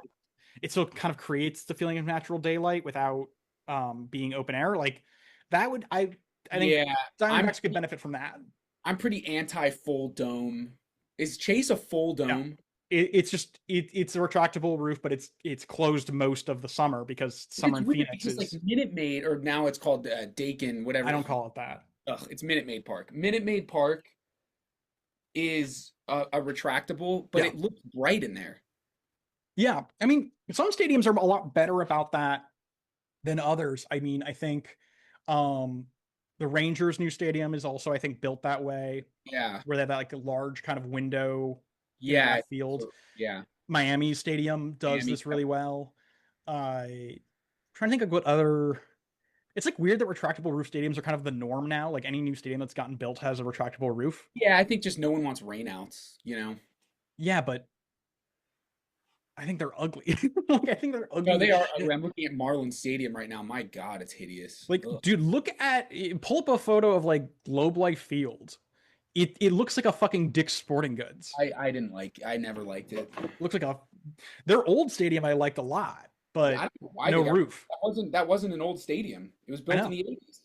Speaker 2: it still kind of creates the feeling of natural daylight without being open air. Like that would I think
Speaker 1: yeah. I'm
Speaker 2: Diamondbacks could benefit from that.
Speaker 1: I'm pretty anti full dome. Is Chase a full
Speaker 2: No,
Speaker 1: dome?
Speaker 2: it's just it's a retractable roof, but it's closed most of the summer because summer
Speaker 1: It's
Speaker 2: in
Speaker 1: weird
Speaker 2: Phoenix
Speaker 1: because like
Speaker 2: is.
Speaker 1: Minute Maid, or now it's called Dakin,
Speaker 2: I
Speaker 1: whatever.
Speaker 2: don't call it that.
Speaker 1: Ugh, it's Minute Maid Park. Minute Maid Park is a retractable, but
Speaker 2: Yeah,
Speaker 1: it looks bright in there.
Speaker 2: yeah. I mean, some stadiums are a lot better about that than others. I mean, I think um the Rangers' new stadium is also, I think, built that way,
Speaker 1: Yeah,
Speaker 2: where they have that like a large kind of window in
Speaker 1: yeah,
Speaker 2: left field.
Speaker 1: yeah.
Speaker 2: Miami Stadium does
Speaker 1: Miami.
Speaker 2: this really well. Trying to think of what other. It's like weird that retractable roof stadiums are kind of the norm now. Like any new stadium that's gotten built has a retractable roof.
Speaker 1: Yeah, I think just no one wants rainouts. You know.
Speaker 2: Yeah, but I think they're ugly. Like I think they're
Speaker 1: No,
Speaker 2: ugly
Speaker 1: they
Speaker 2: as
Speaker 1: are.
Speaker 2: shit.
Speaker 1: I'm looking at Marlins Stadium right now. My God, it's hideous.
Speaker 2: Like,
Speaker 1: Ugh.
Speaker 2: dude, pull up a photo of like Globe Life Field. It looks like a fucking Dick's Sporting Goods.
Speaker 1: I didn't like. I never liked it.
Speaker 2: Looks like a their old stadium I liked a lot,
Speaker 1: Yeah, I
Speaker 2: but
Speaker 1: don't know why
Speaker 2: no
Speaker 1: they got
Speaker 2: roof.
Speaker 1: that wasn't an old stadium. It was
Speaker 2: I
Speaker 1: built in
Speaker 2: know.
Speaker 1: the 80s.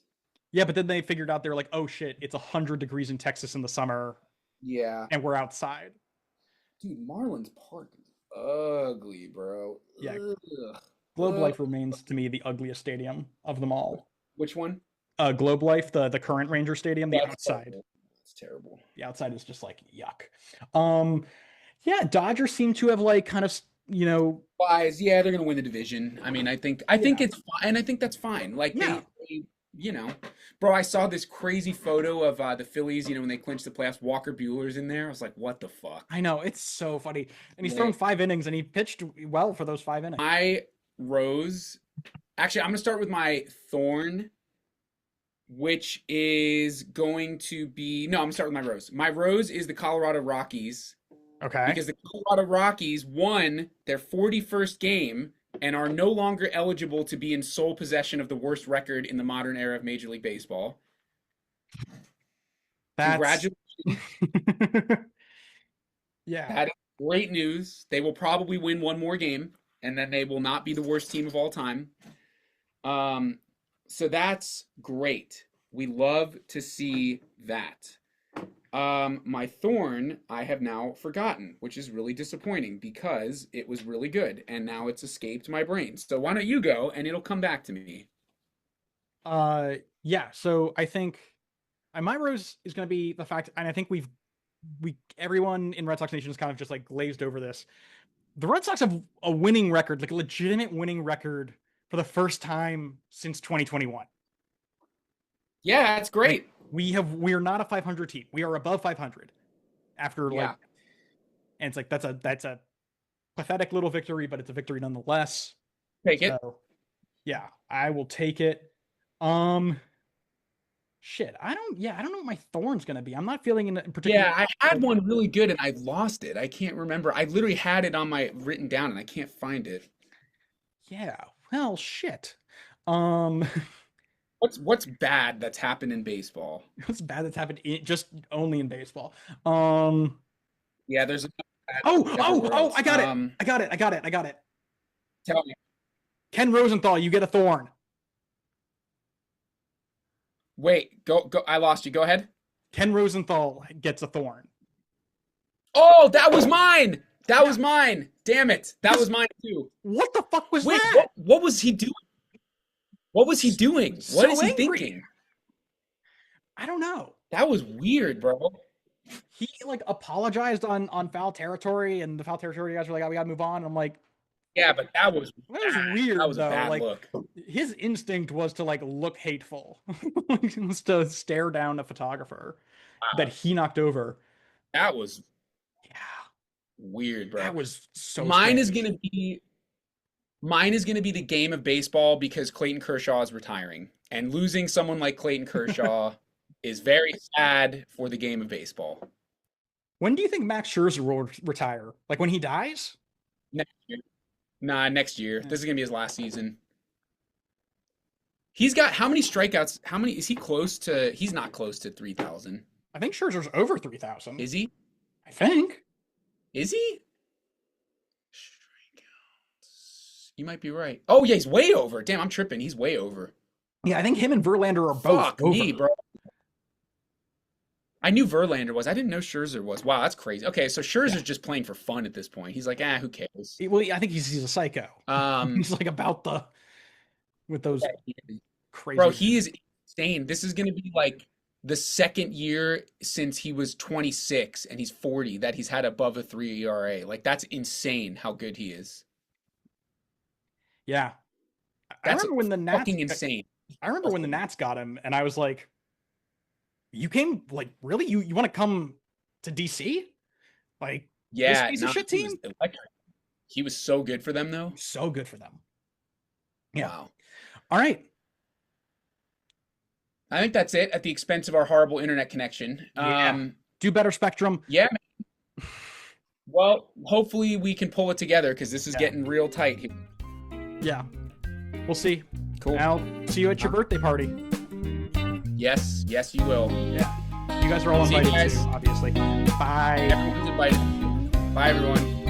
Speaker 2: Yeah, but then they figured out they're like, oh shit, it's 100 degrees in Texas in the summer,
Speaker 1: Yeah.
Speaker 2: and we're outside.
Speaker 1: Dude, Marlins Park is ugly, bro.
Speaker 2: Yeah,
Speaker 1: Ugh.
Speaker 2: Globe
Speaker 1: Ugh.
Speaker 2: Life remains to me the ugliest stadium of them all.
Speaker 1: Which one?
Speaker 2: Globe Life, the current Ranger Stadium,
Speaker 1: That's terrible. That's terrible.
Speaker 2: the outside is just like yuck. Um, yeah, Dodgers seem to have like kind of
Speaker 1: Wise, yeah, they're gonna win the division. I mean, I think
Speaker 2: yeah,
Speaker 1: it's fine, and I think that's fine. Like
Speaker 2: yeah.
Speaker 1: they you know, bro, I saw this crazy photo of the Phillies. When they clinched the playoffs, Walker Bueller's in there. I was like, what the fuck?
Speaker 2: I know it's so funny, and he's thrown
Speaker 1: Like,
Speaker 2: 5 innings, and he pitched well for those 5 innings.
Speaker 1: my rose. Actually, I'm gonna start with my thorn, which is going to be no. I'm gonna start with my rose. My rose is the Colorado Rockies
Speaker 2: Okay,
Speaker 1: because the Colorado Rockies won their 41st game and are no longer eligible to be in sole possession of the worst record in the modern era of Major League Baseball.
Speaker 2: that's
Speaker 1: Congratulations.
Speaker 2: yeah.
Speaker 1: That is great news. They will probably win one more game, and then they will not be the worst team of all time. Um, so that's great. We love to see that. My thorn, I have now forgotten, which is really disappointing because it was really good and now it's escaped my brain. So why don't you go and it'll come back to me?
Speaker 2: Yeah. So I think my rose is going to be the fact, and I think we everyone in Red Sox Nation is kind of just like glazed over this. The Red Sox have a winning record, like a legitimate winning record for the first time since 2021.
Speaker 1: Yeah, that's
Speaker 2: Like
Speaker 1: great.
Speaker 2: we're not a 500 team. We are above 500 after like,
Speaker 1: Yeah,
Speaker 2: and it's like that's a pathetic little victory, but it's a victory nonetheless.
Speaker 1: take it.
Speaker 2: So yeah, I will take it. Um, shit, I don't know what my thorn's gonna be. I'm not feeling in particularly
Speaker 1: Yeah, I had one really good and I lost it. I can't remember. I literally had it on my written down and I can't find it.
Speaker 2: yeah. Well, shit. Um,
Speaker 1: What's bad that's happened in baseball?
Speaker 2: What's bad that's happened just only in baseball? Um.
Speaker 1: Yeah, there's enough bad
Speaker 2: Oh, oh,
Speaker 1: everywhere
Speaker 2: oh!
Speaker 1: else.
Speaker 2: I got it! I got it! I got it! I got it!
Speaker 1: Tell me.
Speaker 2: Ken Rosenthal, you get a thorn.
Speaker 1: Wait, go. I lost you. Go ahead.
Speaker 2: Ken Rosenthal gets a thorn.
Speaker 1: Oh, that was mine. That
Speaker 2: Yeah,
Speaker 1: was mine. Damn it. That
Speaker 2: because
Speaker 1: was mine too.
Speaker 2: what the fuck was
Speaker 1: Wait,
Speaker 2: that?
Speaker 1: what was he doing? What was he doing? What
Speaker 2: So
Speaker 1: is he
Speaker 2: angry.
Speaker 1: thinking?
Speaker 2: I don't know.
Speaker 1: That was weird, bro.
Speaker 2: He like apologized on foul territory, and the foul territory guys were like, "Oh, we gotta move on." And I'm like,
Speaker 1: Yeah, but that was
Speaker 2: that was
Speaker 1: bad. That
Speaker 2: weird
Speaker 1: was a
Speaker 2: though.
Speaker 1: bad
Speaker 2: Like
Speaker 1: look.
Speaker 2: his instinct was to like look hateful, was to stare down a photographer that
Speaker 1: Wow.
Speaker 2: he knocked over.
Speaker 1: That was
Speaker 2: Yeah,
Speaker 1: weird, bro.
Speaker 2: that was so
Speaker 1: Mine is
Speaker 2: strange.
Speaker 1: gonna be mine is gonna be the game of baseball because Clayton Kershaw is retiring. And losing someone like Clayton Kershaw is very sad for the game of baseball.
Speaker 2: When do you think Max Scherzer will retire? Like when he dies?
Speaker 1: Next year. Nah, next year.
Speaker 2: Yeah.
Speaker 1: This is gonna be his last season. He's got how many strikeouts? How many is he close to? He's not close to 3,000.
Speaker 2: I think Scherzer's over 3,000.
Speaker 1: Is he?
Speaker 2: I think.
Speaker 1: Is he? Strikeouts. You might be right. Oh yeah, he's way over. Damn, I'm tripping. He's way over.
Speaker 2: Yeah, I think him and Verlander are both
Speaker 1: Fuck
Speaker 2: over.
Speaker 1: me, bro. I knew Verlander was. I didn't know Scherzer was. Wow, that's crazy. Okay, so
Speaker 2: Yeah.
Speaker 1: Scherzer's just playing for fun at this point. He's like, who cares?
Speaker 2: Well, I think he's a psycho.
Speaker 1: Um,
Speaker 2: He's like about the with those
Speaker 1: bro,
Speaker 2: crazy.
Speaker 1: he is insane. This is gonna be like the second year since he was 26 and he's 40 that he's had above a 3 ERA. Like that's insane how good he is.
Speaker 2: Yeah, I
Speaker 1: That's
Speaker 2: remember when the Nats.
Speaker 1: fucking insane.
Speaker 2: I remember when the Nats got him, and I was like, "You came like really? You want to come to DC? Like this
Speaker 1: Yeah,
Speaker 2: piece of
Speaker 1: no,
Speaker 2: shit
Speaker 1: he
Speaker 2: team?
Speaker 1: was electric. He was so good for them though.
Speaker 2: So good for them." Yeah.
Speaker 1: Wow.
Speaker 2: All right.
Speaker 1: I think that's it at the expense of our horrible internet connection.
Speaker 2: Yeah. Do better, Spectrum.
Speaker 1: Yeah, well, hopefully we can pull it together because this is
Speaker 2: Yeah.
Speaker 1: getting real tight here.
Speaker 2: Yeah. We'll see.
Speaker 1: Cool.
Speaker 2: I'll see you at your birthday party.
Speaker 1: Yes, yes, you will.
Speaker 2: Yeah. You guys are all
Speaker 1: See you
Speaker 2: invited
Speaker 1: guys.
Speaker 2: too, obviously. Bye.
Speaker 1: Everyone's invited. Bye, everyone.